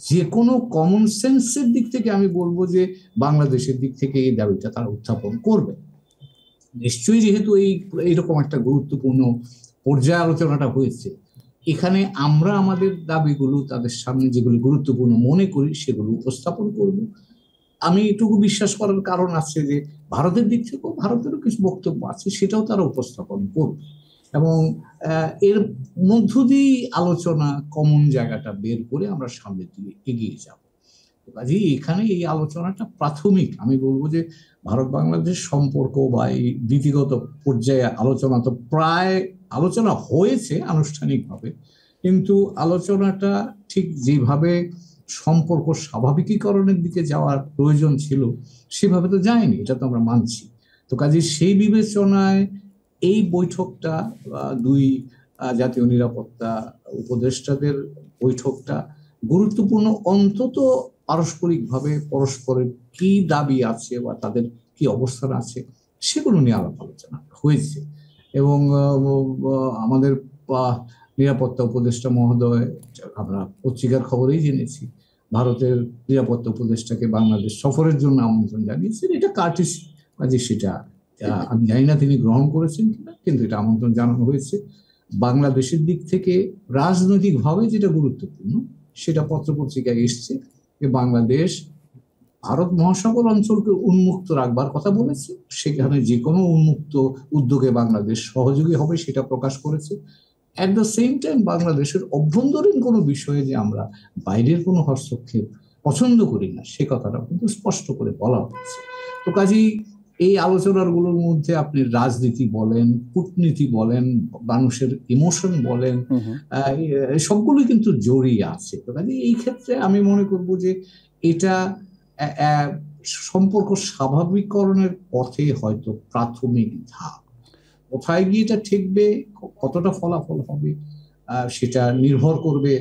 যে কোনো কমন সেন্সের দিক থেকে আমি বলবো যে বাংলাদেশের দিক থেকে এই দাবিটা তারা উত্থাপন করবে নিশ্চয়ই, যেহেতু এইরকম একটা গুরুত্বপূর্ণ পর্যায়ে আলোচনাটা হয়েছে। এখানে আমরা আমাদের দাবিগুলো তাদের সামনে যেগুলো গুরুত্বপূর্ণ মনে করি সেগুলো উপস্থাপন করব। আমি এটুকু বিশ্বাস করার কারণ আছে যে ভারতের দিক থেকেও ভারতেরও কিছু বক্তব্য আছে, সেটাও তারা উপস্থাপন করবে, এবং এর মধ্য দিয়েই আলোচনা কমন জায়গাটা বের করে আমরা সামনের দিকে এগিয়ে যাব। কাজেই এখানে এই আলোচনাটা প্রাথমিক, আমি বলবো যে ভারত বাংলাদেশ সম্পর্ক বা এই নীতিগত পর্যায়ে আলোচনা তো প্রায় আলোচনা হয়েছে আনুষ্ঠানিকভাবে, কিন্তু আলোচনাটা ঠিক যেভাবে সম্পর্ক স্বাভাবিকীকরণের দিকে যাওয়ার প্রয়োজন ছিল সেভাবে তো যায়নি, এটা তো আমরা মানছি। তো কাজে সেই বিবেচনায় এই বৈঠকটা, দুই জাতীয় নিরাপত্তা উপদেষ্টাদের বৈঠকটা গুরুত্বপূর্ণ, অন্তত পারস্পরিকভাবে পরস্পরের কি দাবি আছে বা তাদের কি অবস্থান আছে সেগুলো নিয়ে আলাপ আলোচনা হয়েছে। এবং আমাদের নিরাপত্তা উপদেষ্টা মহোদয়, আমরা পত্রিকার খবরেই জেনেছি, ভারতের নিরাপত্তা উপদেষ্টাকে বাংলাদেশ সফরের জন্য আমন্ত্রণ জানিয়েছেন। এটা কার্টিসি, কাজে সেটা আমি জানি না তিনি গ্রহণ করেছেন কিনা, কিন্তু এটা আমন্ত্রণ জানানো হয়েছে। বাংলাদেশের দিক থেকে রাজনৈতিকভাবে যেটা গুরুত্বপূর্ণ সেটা পত্রপত্রিকায় এসছে যে বাংলাদেশ ভারত মহাসাগর অঞ্চলকে উন্মুক্ত রাখবার কথা বলেছে, সেখানে যে কোনো উন্মুক্ত উদ্যোগে বাংলাদেশ সহযোগী হবে সেটা প্রকাশ করেছে। অ্যাট দ্য সেম টাইম বাংলাদেশের অভ্যন্তরীণ কোনো বিষয়ে যে আমরা বাইরের কোনো হস্তক্ষেপ পছন্দ করি না সে কথাটা কিন্তু স্পষ্ট করে বলা হয়েছে। তো কাজেই এই আলোচনাগুলোর মধ্যে আপনি রাজনীতি বলেন, কূটনীতি বলেন, মানুষের ইমোশন বলেন, সবগুলোই কিন্তু জড়িয়ে আছে। তো কাজে এই ক্ষেত্রে আমি মনে করব যে এটা সম্পর্ক স্বাভাবিককরণের পথে হয়তো প্রাথমিক ধাপ। কোথায় গিয়ে এটা ঠেকবে, কতটা ফলাফল হবে, সেটা নির্ভর করবে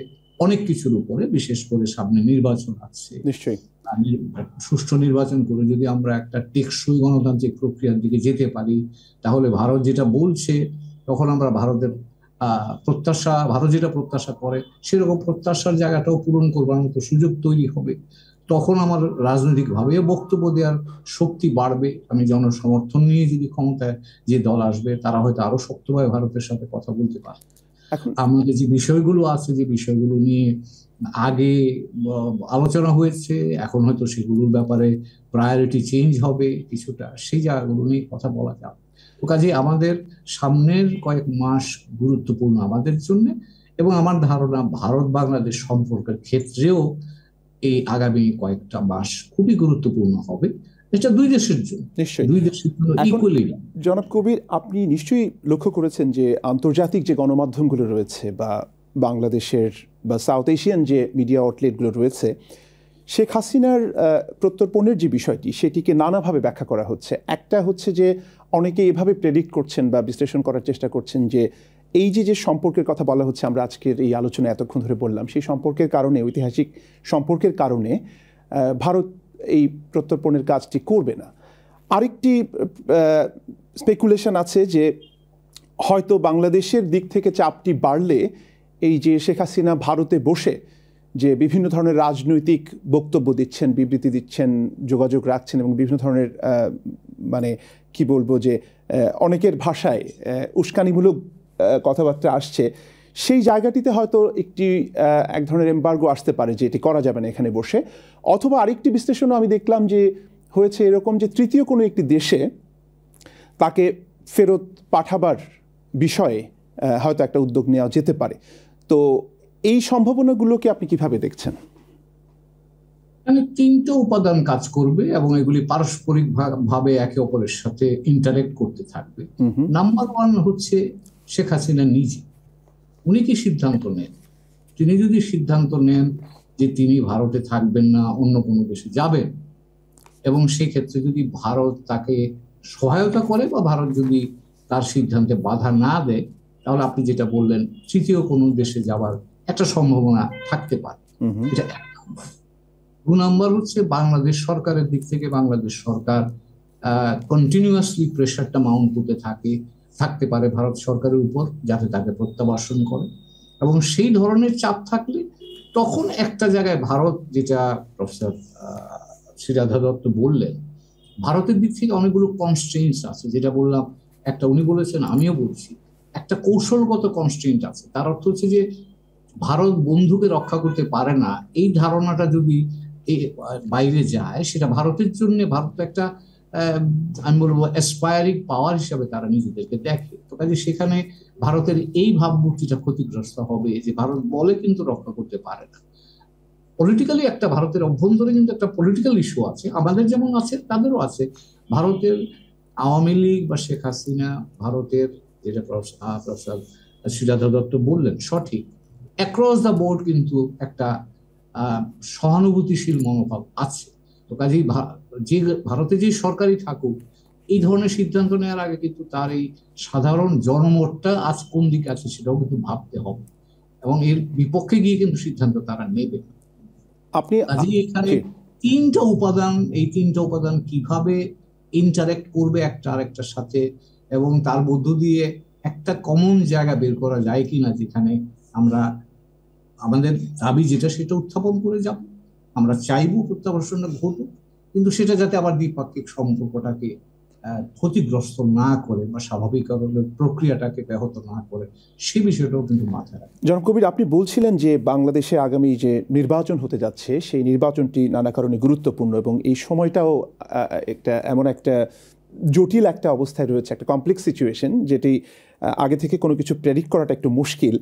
অনেক কিছুর উপরে, বিশেষ করে সামনে নির্বাচন আছে। নিশ্চয়ই সুষ্ঠু নির্বাচন করে যদি আমরা একটা টেকসই গণতান্ত্রিক প্রক্রিয়ার দিকে যেতে পারি, তাহলে ভারত যেটা বলছে তখন আমরা ভারতের প্রত্যাশা, ভারত যেটা প্রত্যাশা করে সেরকম প্রত্যাশার জায়গাটাও পূরণ করবার মতো সুযোগ তৈরি হবে। তখন আমার রাজনৈতিকভাবে বক্তব্য দেওয়ার শক্তি বাড়বে। আমি জনসমর্থন নিয়ে যদি ক্ষমতায় যে দল আসবে তারা হয়তো আরো শক্তভাবে ভারতের সাথে কথা বলতে পারে। আমাদের যে বিষয়গুলো আছে, যে বিষয়গুলো নিয়ে আগে আলোচনা হয়েছে, এখন হয়তো সেগুলোর ব্যাপারে প্রায়োরিটি চেঞ্জ হবে কিছুটা, সেই জায়গাগুলো নিয়ে কথা বলা যাবে। তো কাজে আমাদের সামনের কয়েক মাস গুরুত্বপূর্ণ আমাদের জন্য, এবং আমার ধারণা ভারত বাংলাদেশ সম্পর্কের ক্ষেত্রেও এই আগামী কয়েকটা মাস খুবই গুরুত্বপূর্ণ হবে। এটা দুই দেশের জন্য, দুই দেশের জন্য ইকুয়ালি। জনাব কবির, আপনি নিশ্চয়ই লক্ষ্য করেছেন যে আন্তর্জাতিক যে গণমাধ্যমগুলো রয়েছে বা বাংলাদেশের বা সাউথ এশিয়ান যে মিডিয়া আউটলেটগুলো রয়েছে, শেখ হাসিনার প্রত্যর্পণের যে বিষয়টি সেটিকে নানাভাবে ব্যাখ্যা করা হচ্ছে। একটা হচ্ছে যে অনেকে এভাবে প্রেডিক্ট করছেন বা বিশ্লেষণ করার চেষ্টা করছেন যে এই যে সম্পর্কের কথা বলা হচ্ছে, আমরা আজকের এই আলোচনা এতক্ষণ ধরে বললাম, সেই সম্পর্কের কারণে, ঐতিহাসিক সম্পর্কের কারণে ভারত এই প্রত্যর্পণের কাজটি করবে না। আরেকটি স্পেকুলেশন আছে যে হয়তো বাংলাদেশের দিক থেকে চাপটি বাড়লে এই যে শেখ হাসিনা ভারতে বসে যে বিভিন্ন ধরনের রাজনৈতিক বক্তব্য দিচ্ছেন, বিবৃতি দিচ্ছেন, যোগাযোগ রাখছেন এবং বিভিন্ন ধরনের মানে কি বলবো যে অনেকের ভাষায় উস্কানিমূলক কথাবার্তা আসছে, সেই জায়গাটিতে হয়তো এক ধরনের এমবার্গো আসতে পারে যে এটি করা যাবে না এখানে বসে। অথবা আরেকটি বিশ্লেষণও আমি দেখলাম যে হয়েছে এরকম যে তৃতীয় কোনো একটি দেশে তাকে ফেরত পাঠাবার বিষয়ে হয়তো একটা উদ্যোগ নেওয়া যেতে পারে। তো এই সম্ভাবনাগুলোকে আপনি কিভাবে দেখছেন? মানে তিনটে উপাদান কাজ করবে এবং এগুলি পারস্পরিক ভাবে একে অপরের সাথে ইন্টারেক্ট করতে থাকবে। নাম্বার ওয়ান হচ্ছে শেখ হাসিনা নিজে, উনি কি সিদ্ধান্ত নেন। তিনি যদি সিদ্ধান্ত নেন যে তিনি ভারতে থাকবেন না, অন্য কোনো দেশে যাবেন, এবং সেই ক্ষেত্রে যদি ভারত তাকে সহায়তা করে বা ভারত যদি তার সিদ্ধান্তে বাধা না দেয়, তাহলে আপনি যেটা বললেন তৃতীয় কোনো দেশে যাওয়ার একটা সম্ভাবনা থাকতে পারে। এটা এক নম্বর। দু নম্বর হচ্ছে বাংলাদেশ সরকারের দিক থেকে বাংলাদেশ সরকার কন্টিনিউয়াসলি প্রেশারটা মাউন্ট করতে থাকতে পারে ভারত সরকারের উপর, যাতে তাকে প্রত্যাবাসন করে। এবং সেই ধরনের চাপ থাকলে তখন একটা জায়গায় ভারত, যেটা প্রফেসর শ্রীরাধা দত্ত বললেন, ভারতের দিক থেকে অনেকগুলো কনস্ট্রেইনস আছে, যেটা বললাম একটা উনি বলেছেন, আমিও বলছি, একটা কৌশলগত কনস্ট্রেইনট আছে। তার অর্থ হচ্ছে যে ভারত বন্ধুকে রক্ষা করতে পারে না, এই ধারণাটা যদি বাইরে যায়, সেটা ভারতের জন্য, ভারত একটা আমি বলবো অ্যাসপায়ারিং পাওয়ার হিসাবে তারা নিজেদেরকে দেখে। তো কাজে সেখানে ভারতের এই ভাবমূর্তিটা ক্ষতিগ্রস্ত হবে যে ভারত বলে কিন্তু রক্ষা করতে পারে না। পলিটিক্যালি একটা ভারতের অভ্যন্তরে কিন্তু একটা পলিটিক্যাল ইস্যু আছে, আমাদের যেমন আছে তাদেরও আছে। ভারতের আওয়ামী লীগ বা শেখ হাসিনা, ভারতের যেটা প্রফেসর সুজাতা দত্ত বললেন সঠিক, অ্যাক্রস দ্য বোর্ড কিন্তু একটা সহানুভূতিশীল মনোভাব আছে। তো কাজেই যে ভারতে যে সরকারই থাকুক, এই ধরনের সিদ্ধান্ত নেওয়ার আগে কিন্তু তার এই সাধারণ জনমতটা আজ কোন দিকে আছে সেটাও কিন্তু ভাবতে হবে, এবং এর বিপক্ষে গিয়ে কিন্তু সিদ্ধান্ত তারা নেবে। আপনি এখানে এই তিনটা উপাদান কিভাবে ইন্টারেক্ট করবে একটা আরেকটার সাথে, এবং তার মধ্য দিয়ে একটা কমন জায়গা বের করা যায় কিনা যেখানে আমরা আমাদের দাবি যেটা সেটা উত্থাপন করে যাব। আমরা চাইবো প্রত্যাবর্ষণটা ঘটুক, কিন্তু সেটা যাতে আবার দ্বিপাক্ষিক সম্পর্কটাকে ক্ষতিগ্রস্ত না করে বা স্বাভাবিকভাবে প্রক্রিয়াটাকে ব্যাহত না করে, সে বিষয়টাও কিন্তু মাথায় রাখবে। জনাব কবির, আপনি বলছিলেন যে বাংলাদেশে আগামী যে নির্বাচন হতে যাচ্ছে সেই নির্বাচনটি নানা কারণে গুরুত্বপূর্ণ, এবং এই সময়টাও এমন একটা জটিল একটা অবস্থায় রয়েছে, একটা কমপ্লেক্স সিচুয়েশন, যেটি আগে থেকে কোনো কিছু প্রেডিক্ট করাটা একটু মুশকিল।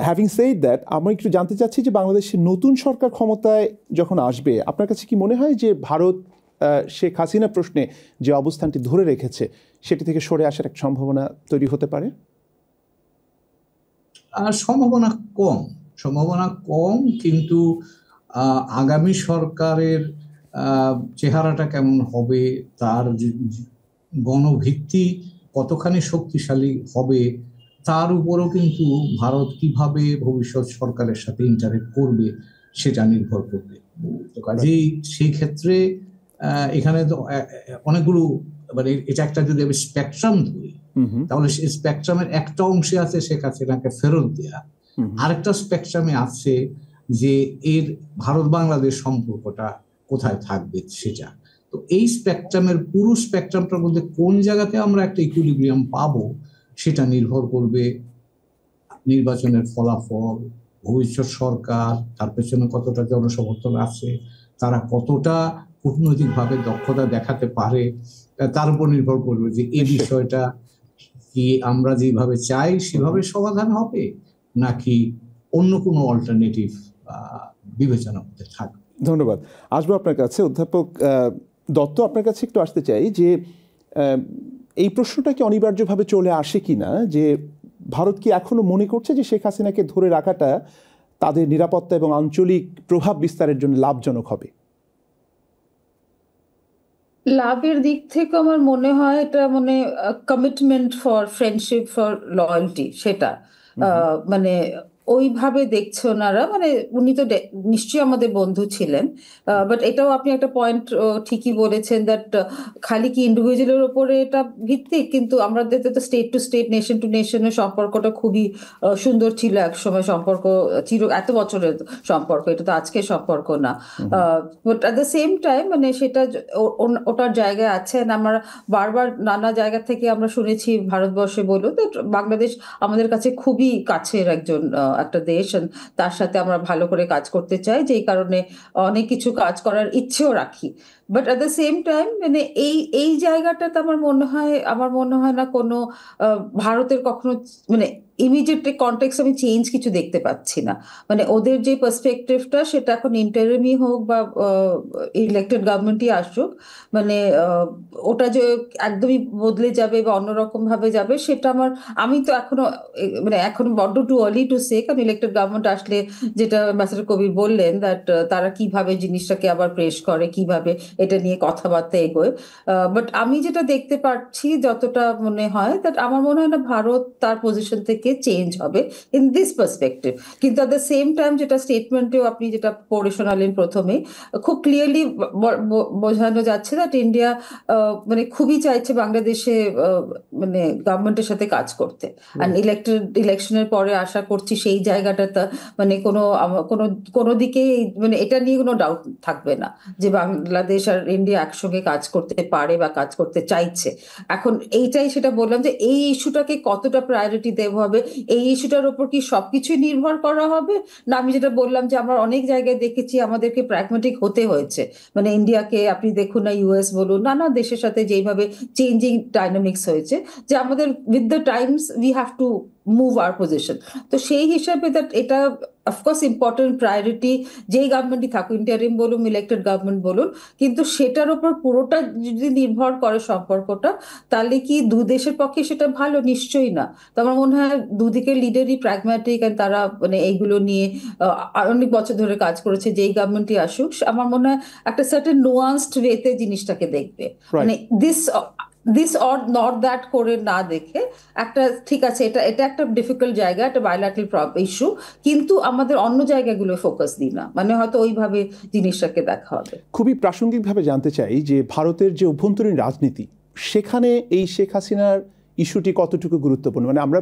হ্যাভিং সেড দ্যাট, আমরা একটু জানতে চাচ্ছি যে বাংলাদেশের নতুন সরকার ক্ষমতায় যখন আসবে, আপনার কাছে কি মনে হয় যে ভারত শেখ হাসিনা প্রশ্নে যে অবস্থানটি ধরে রেখেছে সেটি থেকে সরে আসার একটা সম্ভাবনা তৈরি হতে পারে? সম্ভাবনা কম, কিন্তু আগামী সরকারের চেহারাটা কেমন হবে, তার গণভিত্তি কতখানি শক্তিশালী হবে, তার উপরও কিন্তু ভারত কিভাবে ভবিষ্যৎ সরকারের সাথে ইন্টারেক্ট করবে সেটা নির্ভর করবে। তো কাজেই সেই ক্ষেত্রে এখানে তো অনেকগুলো, মানে এটা একটা যদি আমি স্পেকট্রাম ধরি, তাহলে সেই স্পেকট্রামের একটা অংশে আছে শেখ হাসিনাকে ফেরত দেয়া, আরেকটা স্পেকট্রামে আছে যে এর ভারত বাংলাদেশ সম্পর্কটা কোথায় থাকবে সেটা। তো এই স্পেকট্রামের পুরো স্পেকট্রামটার মধ্যে কোন জায়গাতে আমরা একটা ইকুইলিব্রিয়াম পাবো সেটা নির্ভর করবে নির্বাচনের ফলাফল, ভবিষ্যৎ সরকার, তার পেছনে কতটা জনসমর্থন আছে, তারা কতটা কূটনৈতিকভাবে দক্ষতা দেখাতে পারে, তার উপর নির্ভর করবে যে এই বিষয়টা কি আমরা যেভাবে চাই সেভাবে সমাধান হবে নাকি অন্য কোনো অল্টারনেটিভ বিবেচনা করতে থাকবে। ধন্যবাদ। আসবো আপনার কাছে অধ্যাপক দত্ত, আপনার কাছে একটু আসতে চাই যে এই প্রশ্নটা কি অনিবার্যভাবে চলে আসে কিনা, যে ভারত কি এখনো মনে করছে যে শেখ হাসিনাকে ধরে রাখাটা তাদের নিরাপত্তা এবং আঞ্চলিক প্রভাব বিস্তারের জন্য লাভজনক হবে? লাভের দিক থেকে আমার মনে হয় এটা মানে commitment for friendship for loyalty, সেটা মানে ওইভাবে দেখছে ওনারা। মানে উনি তো নিশ্চয়ই আমাদের বন্ধু ছিলেন, বাট এটাও আপনি একটা পয়েন্ট ঠিকই বলেছেন, দ্যাট খালি কি ইন্ডিভিজুয়ালের ওপরে এটা ভিত্তিক, কিন্তু আমাদের তো state to state, nation to নেশনের সম্পর্কটা খুবই সুন্দর ছিল একসময়। সম্পর্ক এত বছরের সম্পর্ক, এটা তো আজকের সম্পর্ক না। But at the same time মানে সেটা ওটার জায়গায় আছে। আমরা বারবার নানা জায়গা থেকে আমরা শুনেছি ভারতবর্ষে বলুন, বাংলাদেশ আমাদের কাছে খুবই কাছের একটা দেশ, তার সাথে আমরা ভালো করে কাজ করতে চাই, যেই কারণে অনেক কিছু কাজ করার ইচ্ছেও রাখি। But at the same time মানে এই জায়গাটাতে আমার মনে হয় না কোনো ভারতের কখনো মানে ইমিডিয়েট কনটেক্সট আমি চেঞ্জ কিছু দেখতে পাচ্ছি না। মানে ওদের যে পার্সপেক্টিভটা সেটা এখন ইন্টারিমই হোক বা ইলেক্টেড গভর্নমেন্টই আসুক, মানে ওটা যে একদমই বদলে যাবে বা অন্যরকম ভাবে যাবে সেটা আমি তো এখন বড্ড টু আর্লি টু সে, কারণ ইলেক্টেড গভর্নমেন্ট আসলে যেটা অ্যাম্বাসেডর কবির বললেন, দ্যাট তারা কিভাবে জিনিসটাকে আবার প্রেস করে, কিভাবে এটা নিয়ে কথাবার্তা এগোয়। বাট আমি যেটা দেখতে পাচ্ছি, যতটা মনে হয়, দ্যাট আমার মনে হয় না ভারত তার পজিশন থেকে চেঞ্জ হবে ইন দিস পার্সপেক্টিভ। কিন্তু অ্যাট দ্য সেম টাইম যেটা স্টেটমেন্টেও আপনি যেটা পড়ে শোনালেন প্রথমে, খুব ক্লিয়ারলি বোঝানো যাচ্ছে দ্যাট ইন্ডিয়া মানে খুবই চাইছে বাংলাদেশে মানে গভর্নমেন্টের সাথে কাজ করতে। আর ইলেকশনের পরে আশা করছি সেই জায়গাটা মানে কোনো দিকে মানে এটা নিয়ে কোনো ডাউট থাকবে না যে বাংলাদেশ আর ইন্ডিয়া একসঙ্গে কাজ করতে পারে বা কাজ করতে চাইছে। এখন এইটাই সেটা বললাম যে এই ইস্যুটাকে কতটা প্রায়োরিটি দেওয়া হবে, এই ইস্যুটার উপর কি সবকিছুই নির্ভর করা হবে, না আমি যেটা বললাম যে আমরা অনেক জায়গায় দেখেছি আমাদেরকে প্র্যাগম্যাটিক হতে হয়েছে। মানে ইন্ডিয়াকে আপনি দেখুন না, ইউএস বলুন, নানা দেশের সাথে যেইভাবে চেঞ্জিং ডাইনামিক্স হয়েছে, যে আমাদের with the times we have to move our position. তো সেই হিসাবে এটা অফকোর্স ইম্পর্টেন্ট প্রায়োরিটি, যেই গভর্নমেন্টই থাকুক, ইন্টারিম বলুন ইলেক্টেড গভর্নমেন্ট বলুন, কিন্তু সেটার উপর পুরোটা যদি নির্ভর করে সম্পর্কটা, তাহলে কি দু দেশের পক্ষে সেটা ভালো? নিশ্চয়ই না। তো আমার মনে হয় দুদিকের লিডারই প্র্যাগম্যাটিক, আর তারা মানে এইগুলো নিয়ে অনেক বছর ধরে কাজ করেছে। যেই গভর্নমেন্টই আসুক, আমার মনে হয় একটা সার্টেন নোয়ান্সড ওয়েতে জিনিসটাকে দেখবে, মানে দিস অর নট দ্যাট করে না দেখে একটা, ঠিক আছে এটা এটা একটা ডিফিকাল্ট জায়গা, একটা বায়োল্যাটারাল ইস্যু, কিন্তু আমাদের অন্য জায়গাগুলো ফোকাস দিই না, মানে হয়তো ওইভাবে জিনিসটাকে দেখা হবে। খুবই প্রাসঙ্গিকভাবে জানতে চাই যে ভারতের যে অভ্যন্তরীণ রাজনীতি, সেখানে এই শেখ হাসিনার ইস্যুটি কতটুকু গুরুত্বপূর্ণ? মানে আমরা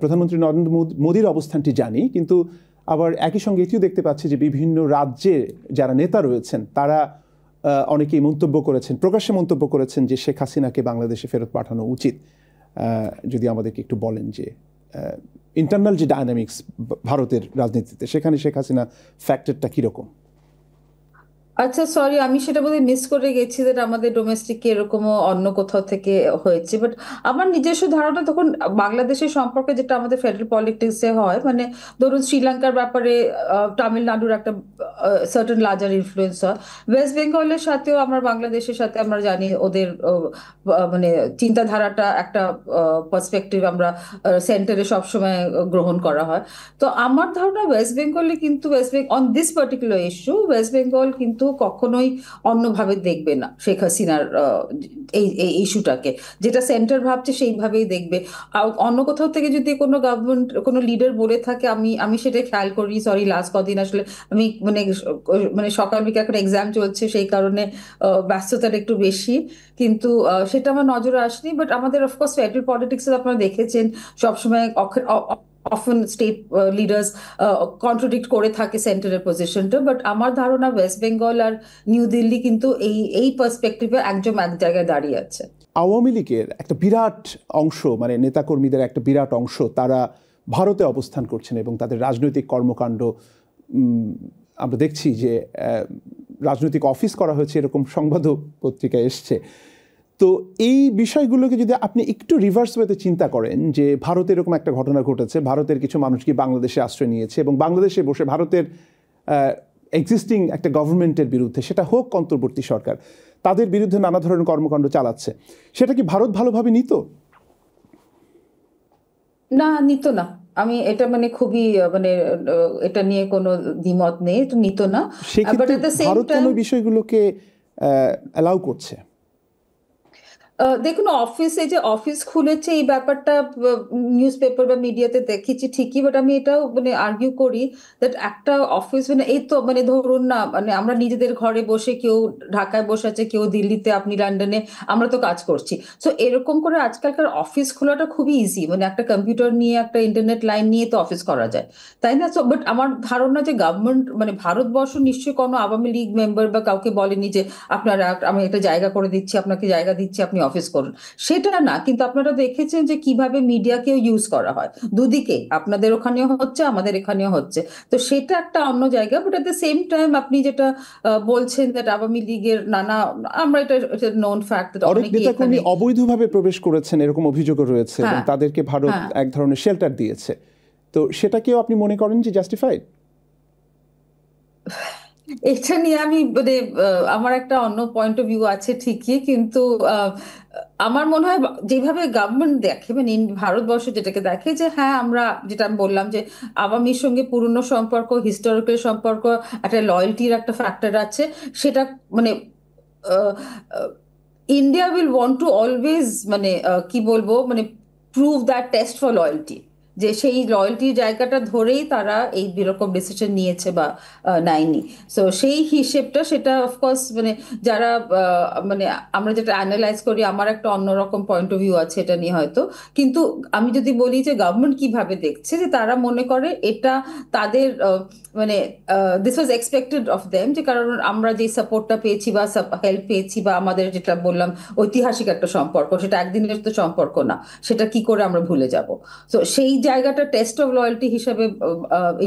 প্রধানমন্ত্রী নরেন্দ্র মোদীর অবস্থানটি জানি, কিন্তু আবার একই সঙ্গে এটিও দেখতে পাচ্ছি যে বিভিন্ন রাজ্যে যারা নেতা রয়েছেন তারা অনেকেই মন্তব্য করেছেন, প্রকাশ্যে মন্তব্য করেছেন যে শেখ হাসিনাকে বাংলাদেশে ফেরত পাঠানো উচিত। যদি আমাদেরকে একটু বলেন যে ইন্টারনাল যে ডায়নামিক্স ভারতের রাজনীতিতে, সেখানে শেখ হাসিনা ফ্যাক্টরটা কীরকম? আচ্ছা, সরি, আমি সেটা বোধহয় মিস করে গেছি যে আমাদের ডোমেস্টিক এরকমও অন্য কোথাও থেকে হয়েছে। বাট আমার নিজস্ব ধারণা, তখন বাংলাদেশের সম্পর্কে যেটা আমাদের ফেডারেল পলিটিক্সে হয়, মানে ধরুন শ্রীলঙ্কার ব্যাপারে তামিলনাড়ুর একটা সার্টেন লার্জার ইনফ্লুয়েন্স হয়, ওয়েস্ট বেঙ্গলের সাথেও আমরা বাংলাদেশের সাথে আমরা জানি ওদের মানে চিন্তাধারাটা একটা পার্সপেক্টিভ আমরা সেন্টারে সবসময় গ্রহণ করা হয়। তো আমার ধারণা ওয়েস্ট বেঙ্গলে কিন্তু on this particular issue West Bengal কিন্তু কখনোই অন্যভাবে দেখবে না শেখ হাসিনার এই ইস্যুটাকে, যেটা সেন্টার ভাবছে সেইভাবেই দেখবে। আর অন্য কোথাও থেকে যদি কোনো গভর্নমেন্ট কোনো লিডার বলে থাকে, আমি সেটা খেয়াল করি। সরি, লাস্ট কদিন আসলে আমি মানে সকাল বিকাল এখন এক্সাম চলছে, সেই কারণে ব্যস্ততাটা একটু বেশি, কিন্তু সেটা আমার নজরে আসেনি। বাট আমাদের অফকোর্স ফেডারেল পলিটিক্সে আপনারা দেখেছেন সবসময় অফেন স্টেট লিডার্স কন্ট্রাডিক্ট করে থাকে সেন্টারের পজিশনটা। বাট আমার ধারণা ওয়েস্ট বেঙ্গল আর নিউ দিল্লি কিন্তু এই পার্সপেক্টিভে একজন এক জায়গায় দাঁড়িয়ে আছে। আওয়ামী লীগের একটা বিরাট অংশ, মানে নেতাকর্মীদের একটা বিরাট অংশ, তারা ভারতে অবস্থান করছেন এবং তাদের রাজনৈতিক কর্মকাণ্ড আমরা দেখছি যে রাজনৈতিক অফিস করা হয়েছে, এরকম সংবাদ পত্রিকায় এসছে। তো এই বিষয়গুলোকে যদি আপনি একটু রিভার্স ওয়েতে চিন্তা করেন, যে ভারতে এরকম একটা ঘটনা ঘটেছে, ভারতের কিছু মানুষ কি বাংলাদেশে আশ্রয় নিয়েছে এবং বাংলাদেশে বসে ভারতের এক্সিস্টিং একটা গভর্নমেন্টের বিরুদ্ধে, সেটা হোক অন্তর্বর্তী সরকার, তাদের বিরুদ্ধে নানা ধরনের কর্মকাণ্ড চালাচ্ছে, সেটা কি ভারত ভালোভাবে নিত? না, নিত না। আমি এটা মানে খুবই মানে এটা নিয়ে কোনো দ্বিমত নেই, এটা নিত না। সেক্ষেত্রে ভারত কোন বিষয়গুলোকে অ্যালাউ করছে? দেখুন, যে অফিস খুলেছে এই ব্যাপারটা নিউজ পেপার বা মিডিয়াতে দেখেছি ঠিকই, বাট আমি এটাও মানে আর্গিউ করি দ্যাট একটা অফিস মানে এই তো মানে ধরুন না, মানে আমরা নিজেদের ঘরে বসে, কেউ ঢাকায় বসে আছে, কেউ দিল্লিতে, আপনি লন্ডনে, আমরা তো কাজ করছি। সো এরকম করে আজকালকার অফিস খোলাটা খুবই ইজি, মানে একটা কম্পিউটার নিয়ে, একটা ইন্টারনেট লাইন নিয়ে তো অফিস করা যায়, তাই না? সো বাট আমার ধারণা যে গভর্নমেন্ট মানে ভারতবর্ষ নিশ্চয়ই কোনো আওয়ামী লীগ মেম্বার বা কাউকে বলেনি যে আপনারা, আমি একটা জায়গা করে দিচ্ছি, আপনাকে জায়গা দিচ্ছি, আপনি অফিস করুন, সেটা না। কিন্তু আপনারা দেখেছেন যে কিভাবে মিডিয়াকেও ইউজ করা হয়, দুদিকে, আপনাদের ওখানেও হচ্ছে, আমাদের এখানেও হচ্ছে। তো সেটা একটা অন্য জায়গা। But at the same time আপনি যেটা বলছেন দ্যাট আওয়ামী লীগের নানা, আমরা এটা নোন ফ্যাক্ট, অনেক নেতাকর্মী অবৈধভাবে প্রবেশ করেছেন এরকম অভিযোগ রয়েছে এবং তাদেরকে ভারত এক ধরনের শেল্টার দিয়েছে। তো সেটাকেও আপনি মনে করেন যে জাস্টিফাইড? এটা নিয়ে আমি মানে আমার একটা অন্য পয়েন্ট অফ ভিউ আছে ঠিকই, কিন্তু আমার মনে হয় যেভাবে গভর্নমেন্ট দেখে, মানে ভারতবর্ষ যেটাকে দেখে, যে হ্যাঁ, আমরা যেটা আমি বললাম যে আওয়ামীর সঙ্গে পুরনো সম্পর্ক, হিস্টোরিক্যাল সম্পর্ক, একটা লয়্যালটির একটা ফ্যাক্টর আছে, সেটা মানে India will want to always মানে কি বলবো, মানে prove that test for loyalty, যে সেই লয়্যালটির জায়গাটা ধরেই তারা এই বিরকম ডিসিশন নিয়েছে বা নেয়নি। সো সেই হিসেবটা, সেটা অফকোর্স মানে যারা মানে আমরা যেটা অ্যানালাইজ করি, আমার একটা অন্যরকম পয়েন্ট অফ ভিউ আছে এটা নিয়ে হয়তো। কিন্তু আমি যদি বলি যে গভর্নমেন্ট কিভাবে দেখছে, যে তারা মনে করে এটা তাদের মানে this was expected of them, যে কারণ আমরা যে সাপোর্টটা পেয়েছি বা হেল্প পেয়েছি, বা আমাদের যেটা বললাম ঐতিহাসিক একটা সম্পর্ক, সেটা একদিনের তো সম্পর্ক না, সেটা কি করে আমরা ভুলে যাব। তো সেই জায়গাটা টেস্ট অফ লয়্যালটি হিসেবে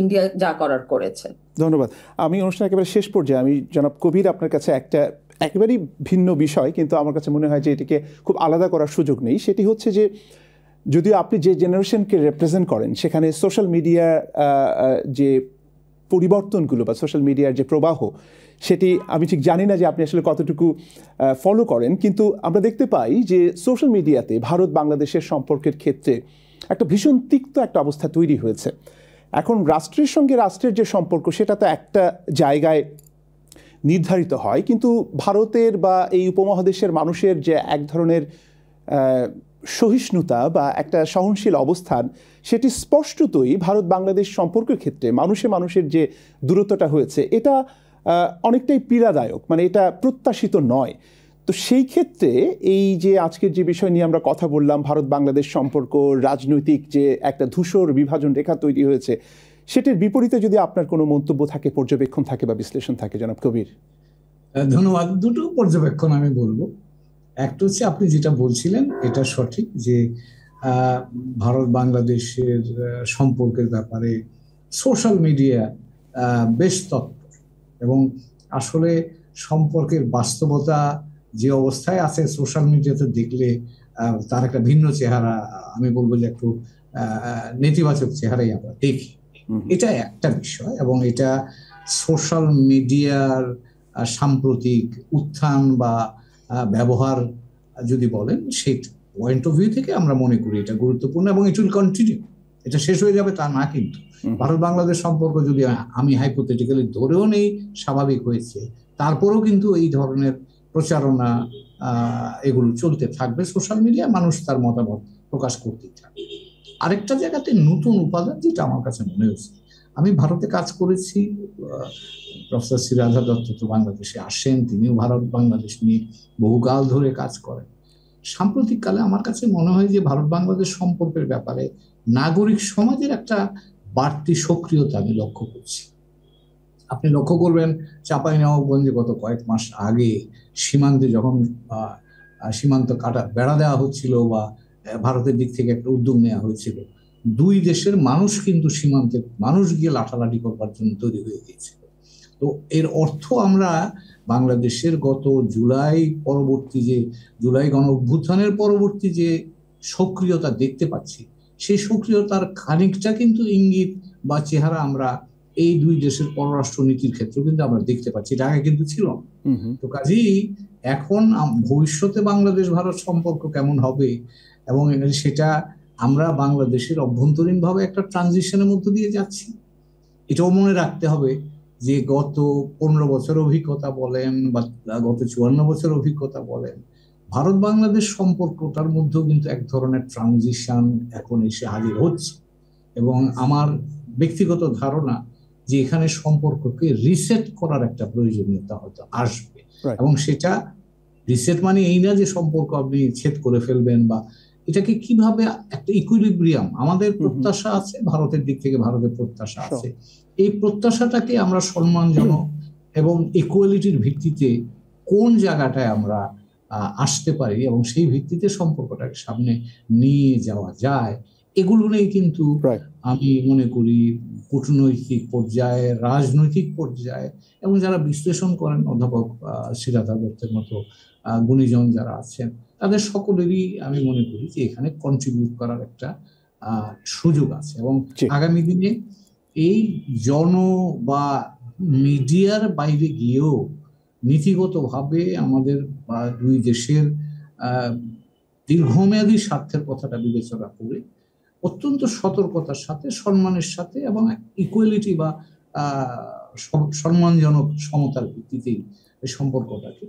ইন্ডিয়া যা করার করেছে। ধন্যবাদ। আমি অনুষ্ঠান একেবারে শেষ পর্যায়ে, আমি জনাব কবির আপনার কাছে একটা একেবারেই ভিন্ন বিষয়, কিন্তু আমার কাছে মনে হয় যে এটিকে খুব আলাদা করার সুযোগ নেই। সেটি হচ্ছে যে যদিও আপনি যে জেনারেশনকে রিপ্রেজেন্ট করেন সেখানে সোশ্যাল মিডিয়ার যে পরিবর্তনগুলো বা সোশ্যাল মিডিয়ার যে প্রবাহ, সেটি আমি ঠিক জানি না যে আপনি আসলে কতটুকু ফলো করেন, কিন্তু আমরা দেখতে পাই যে সোশ্যাল মিডিয়াতে ভারত বাংলাদেশের সম্পর্কের ক্ষেত্রে একটা ভীষণ তিক্ত একটা অবস্থা তৈরি হয়েছে। এখন রাষ্ট্রের সঙ্গে রাষ্ট্রের যে সম্পর্ক সেটা তো একটা জায়গায় নির্ধারিত হয়, কিন্তু ভারতের বা এই উপমহাদেশের মানুষের যে এক ধরনের সহিষ্ণুতা বা একটা সহনশীল অবস্থান, সেটি স্পষ্টতই ভারত বাংলাদেশ সম্পর্কের ক্ষেত্রে মানুষের যে দূরত্বটা হয়েছে এটা অনেকটাই পীড়াদায়ক, মানে এটা প্রত্যাশিত নয়। তো সেই ক্ষেত্রে এই যে আজকের যে বিষয় নিয়ে আমরা কথা বললাম, ভারত বাংলাদেশ সম্পর্ক, রাজনৈতিক যে একটা ধূসর বিভাজন রেখা তৈরি হয়েছে, সেটির বিপরীতে যদি আপনার কোনো মন্তব্য থাকে, পর্যবেক্ষণ থাকে বা বিশ্লেষণ থাকে, জনাব কবির। ধন্যবাদ। দুটো পর্যবেক্ষণ আমি বলবো। একটা হচ্ছে আপনি যেটা বলছিলেন এটা সঠিক যে ভারত বাংলাদেশের সম্পর্কের ব্যাপারে সোশ্যাল মিডিয়া বেশ তৎপর, এবং আসলে সম্পর্কের বাস্তবতা যে অবস্থায় আছে সোশ্যাল মিডিয়াতে দেখলে তার একটা ভিন্ন চেহারা, আমি বলবো যে একটু নেতিবাচক চেহারাই আমরা দেখি। এটা একটা বিষয়, এবং এটা সোশ্যাল মিডিয়ার সাম্প্রতিক উত্থান বা ব্যবহার যদি বলেন, সেই পয়েন্ট অফ ভিউ থেকে আমরা মনে করি এটা গুরুত্বপূর্ণ, এবং ইট উইল কন্টিনিউ। এটা শেষ হয়ে যাবে তা না, কিন্তু ভারত বাংলাদেশ সম্পর্ক যদি আমি হাইপোথেটিক্যালি ধরেও নেই স্বাভাবিক হয়েছে, তারপরেও কিন্তু এই ধরনের প্রচারণা এগুলো চলতে থাকবে। সোশ্যাল মিডিয়া মানুষ তার মতামত প্রকাশ করতেই থাকবে। আরেকটা জায়গাতে নতুন উপাদান যেটা আমার কাছে মনে হয়েছে, আমি ভারতে কাজ করেছি, প্রফেসর শ্রীরাধা দত্ত তো বাংলাদেশে আসেন, তিনিও ভারত বাংলাদেশ নিয়ে বহুকাল ধরে কাজ করেন। সাম্প্রতিককালে আমার কাছে মনে হয় যে ভারত বাংলাদেশ সম্পর্কের ব্যাপারে নাগরিক সমাজের একটা বাড়তি সক্রিয়তা আমি লক্ষ্য করছি। আপনি লক্ষ্য করবেন চাঁপাইনবাবগঞ্জে গত কয়েক মাস আগে সীমান্তে যখন সীমান্ত বেড়া দেওয়া হচ্ছিল বা ভারতের দিক থেকে একটা উদ্যোগ নেওয়া হয়েছিল, দুই দেশের মানুষ কিন্তু সীমান্তে মানুষ গিয়ে লাঠালাঠি করবার জন্য তৈরি হয়ে গিয়েছিল। তো এর অর্থ আমরা বাংলাদেশের গত জুলাই গণ অভ্যুত্থানের পরবর্তী যে সক্রিয়তা দেখতে পাচ্ছি, সেই সক্রিয়তার খানিকটা কিন্তু ইঙ্গিত বা চেহারা আমরা এই দুই দেশের পররাষ্ট্র নীতির ক্ষেত্রে কিন্তু আমরা দেখতে পাচ্ছি, এটা আগে কিন্তু ছিল না। তো কাজেই এখন ভবিষ্যতে বাংলাদেশ ভারত সম্পর্ক কেমন হবে, এবং সেটা আমরা বাংলাদেশের অভ্যন্তরীণ ভাবে একটা ট্রানজিশনের মধ্য দিয়ে যাচ্ছি। এটাও মনে রাখতে হবে যে গত 15 বছর অভিজ্ঞতা বলেন বা গত 54 বছর অভিজ্ঞতা বলেন, ভারত বাংলাদেশ সম্পর্কটার মধ্যেও কিন্তু এক ধরনের ট্রানজিশন এখন এসে হাজির হচ্ছে, এবং আমার ব্যক্তিগত ধারণা যে এখানে সম্পর্ককে রিসেট করার একটা প্রয়োজনীয়তা হয়তো আসবে। এবং সেটা রিসেট মানে এই না যে সম্পর্ক আপনি ছেদ করে ফেলবেন, বা এটাকে কিভাবে একটা ইকুইলিব্রিয়াম, আমাদের প্রত্যাশা আছে, ভারতের দিক থেকে ভারতের প্রত্যাশা আছে, এই প্রত্যাশাটাকে আমরা সম্মানজনক এবং ইকুয়ালিটির ভিত্তিতে কোন জায়গাটায় আমরা আসতে পারি এবং সেই ভিত্তিতে সম্পর্কটাকে সামনে নিয়ে যাওয়া যায়, এগুলো নিয়ে কিন্তু আমি মনে করি কূটনৈতিক পর্যায়ে, রাজনৈতিক পর্যায়ে, এবং যারা বিশ্লেষণ করেন অধ্যাপক শ্রীরাধা দত্তের মতো গুণীজন যারা আছেন, তাদের সকলেরই আমি মনে করি যে এখানে কন্ট্রিবিউট করার একটা সুযোগ আছে। এবং আগামী দিনে এই বা মিডিয়ার বাইরে গিয়েও নীতিগতভাবে আমাদের দুই দেশের দীর্ঘমেয়াদী স্বার্থের কথাটা বিবেচনা করে অত্যন্ত সতর্কতার সাথে, সম্মানের সাথে এবং ইকুয়ালিটি বা সম্মানজনক সমতার ভিত্তিতেই এই সম্পর্কটাকে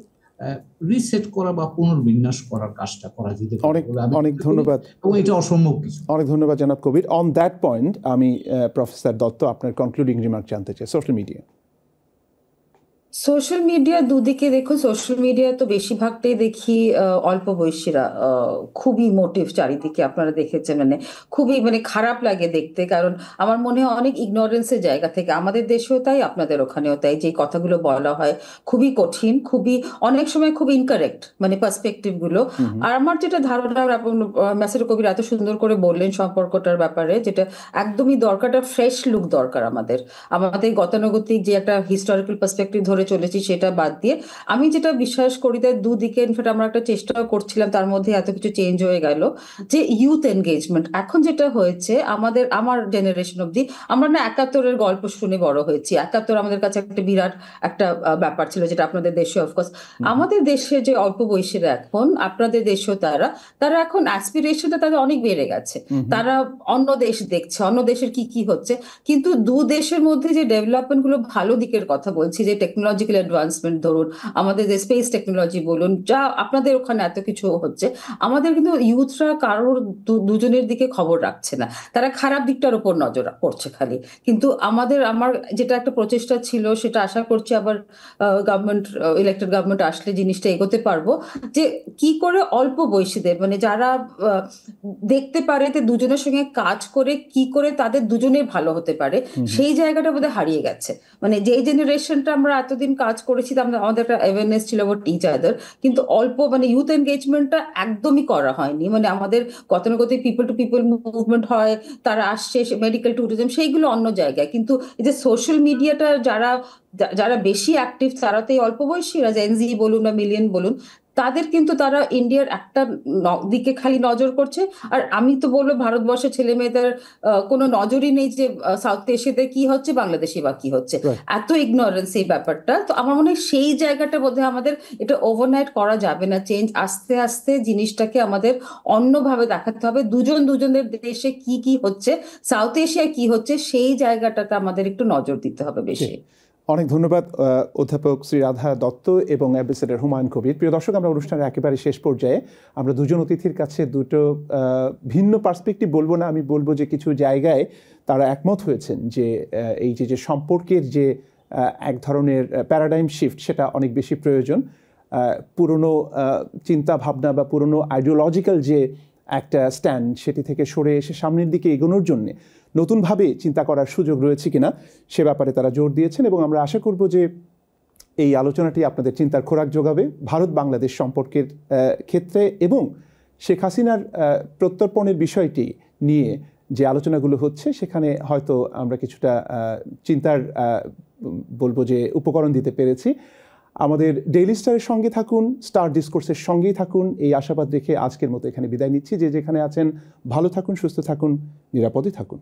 রিসেট করা বা পুনর্বিন্যাস করার কাজটা করা যেতে পারে। অনেক ধন্যবাদ, এবং এটা অসম্ভব কিছু। অনেক ধন্যবাদ জনাব কবির। অন দ্যাট পয়েন্ট আমি প্রফেসর দত্ত আপনার কনক্লুডিং রিমার্ক জানতে চাই। সোশ্যাল মিডিয়া দুদিকে দেখুন, সোশ্যাল মিডিয়া তো বেশিরভাগটাই দেখি অল্প বয়সীরা, খুবই মোটিভ চারিদিকে আপনারা দেখেছেন, মানে খুবই খারাপ লাগে দেখতে। কারণ আমার মনে হয় অনেক ইগনোরেন্সের জায়গা থেকে, আমাদের দেশেও তাই আপনাদের ওখানেও তাই, যে কথাগুলো বলা হয় খুবই কঠিন, খুবই অনেক সময় খুব ইনকারেক্ট পার্সপেক্টিভ গুলো। আর আমার যেটা ধারণা, মেসেজ কবির এত সুন্দর করে বললেন সম্পর্কটার ব্যাপারে, যেটা একদমই দরকার, ফ্রেশ লুক দরকার আমাদের গতানুগতিক যে একটা হিস্টোরিক্যাল পার্সপেক্টিভ ধরে ধরে চলেছি সেটা বাদ দিয়ে আমি যেটা বিশ্বাস করি তাই দুদিকে ইনফ্যাক্ট আমরা একটা চেষ্টাও করছিলাম, তার মধ্যে এত কিছু চেঞ্জ হয়ে গেল যে ইউথ এনগেজমেন্ট এখন যেটা হয়েছে আমার জেনারেশন অব্দি, আমরা না 71-এর গল্প শুনে বড় হয়েছি। 71 আমাদের কাছে একটা বিরাট একটা ব্যাপার ছিল, যেটা আপনাদের দেশে অফকোর্স, আমাদের দেশে যে অল্প বয়সীরা এখন, আপনাদের দেশেও তারা এখন অ্যাসপিরেশনটা তাদের অনেক বেড়ে গেছে। তারা অন্য দেশ দেখছে, অন্য দেশের কি কি হচ্ছে, কিন্তু দু দেশের মধ্যে যে ডেভেলপমেন্ট গুলো ভালো দিকের কথা বলছি, যে টেকনোলজিক্যাল অ্যাডভান্সমেন্ট ধরুন, আমাদের যে স্পেস টেকনোলজি বলুন, যা আপনাদের ওখানে এত কিছু হচ্ছে, আমাদের কিন্তু ইউথরা কারোর দুজনের দিকে খবর রাখছে না, তারা খারাপ দিকটার উপর নজর করছে খালি। কিন্তু আমার যেটা একটা প্রচেষ্টা ছিল, সেটা আশা করছি আবার গভর্নমেন্ট, ইলেক্টেড গভর্নমেন্ট আসলে জিনিসটা এগোতে পারবো, যে কি করে অল্প বয়সীদের, মানে যারা দেখতে পারে যে দুজনের সঙ্গে কাজ করে কি করে তাদের দুজনের ভালো হতে পারে, সেই জায়গাটা বোধহয় হারিয়ে গেছে। মানে যে জেনারেশনটা আমরা এতদিন কাজ করেছি, আমাদের একটা অ্যাওয়ারনেস ছিল অ্যাবাউট ইচ আদার, কিন্তু অল্প মানে ইউথ এনগেজমেন্টটা একদমই করা হয়নি। মানে আমাদের কত না কত পিপল টু পিপল মুভমেন্ট হয়, তারা আসছে, মেডিকেল ট্যুরিজম সেইগুলো অন্য জায়গায়, কিন্তু এই যে সোশ্যাল মিডিয়াটা যারা বেশি অ্যাক্টিভ, তারা তো এই অল্প বয়সীরা, জেনজি বলুন বা মিলিয়ন বলুন, তাদের কিন্তু তারা ইন্ডিয়ার একটা দিকে খালি নজর করছে। আর আমি তো বলবো ভারতবর্ষের ছেলে মেয়েদের কোনো নজরই নেই যে সাউথ এশিয়াতে কি হচ্ছে, বাংলাদেশে বা কি হচ্ছে, এত ইগনোরেন্স এই ব্যাপারটা। তো আমার মনে হয় সেই জায়গাটা বোধহয় আমাদের, এটা ওভারনাইট করা যাবে না চেঞ্জ, আস্তে আস্তে জিনিসটাকে আমাদের অন্যভাবে দেখাতে হবে। দুজনের দেশে কি কি হচ্ছে, সাউথ এশিয়ায় কি হচ্ছে, সেই জায়গাটাতে আমাদের একটু নজর দিতে হবে বেশি। অনেক ধন্যবাদ অধ্যাপক শ্রী রাধা দত্ত এবং অ্যাম্বাসেডর হুমায়ুন কবির। প্রিয় দর্শক, আমরা অনুষ্ঠানের একেবারে শেষ পর্যায়ে, আমরা দুজন অতিথির কাছে দুটো ভিন্ন পার্সপেক্টিভ বলবো না, আমি বলবো যে কিছু জায়গায় তারা একমত হয়েছেন যে এই যে সম্পর্কের যে এক ধরনের প্যারাডাইম শিফট, সেটা অনেক বেশি প্রয়োজন। পুরনো চিন্তা ভাবনা বা পুরনো আইডিওলজিক্যাল যে একটা স্ট্যান্ড, সেটি থেকে সরে এসে সামনের দিকে এগোনোর জন্যে নতুনভাবে চিন্তা করার সুযোগ রয়েছে কিনা সে ব্যাপারে তারা জোর দিয়েছেন। এবং আমরা আশা করব যে এই আলোচনাটি আপনাদের চিন্তার খোরাক যোগাবে ভারত বাংলাদেশ সম্পর্কের ক্ষেত্রে, এবং শেখ হাসিনার প্রত্যর্পণের বিষয়টি নিয়ে যে আলোচনাগুলো হচ্ছে, সেখানে হয়তো আমরা কিছুটা চিন্তার বলবো যে উপকরণ দিতে পেরেছি। আমাদের ডেইলি স্টারের সঙ্গে থাকুন, স্টার ডিসকোর্সের সঙ্গেই থাকুন, এই আশাবাদ রেখে আজকের মতো এখানে বিদায় নিচ্ছি। যে যেখানে আছেন ভালো থাকুন, সুস্থ থাকুন, নিরাপদে থাকুন।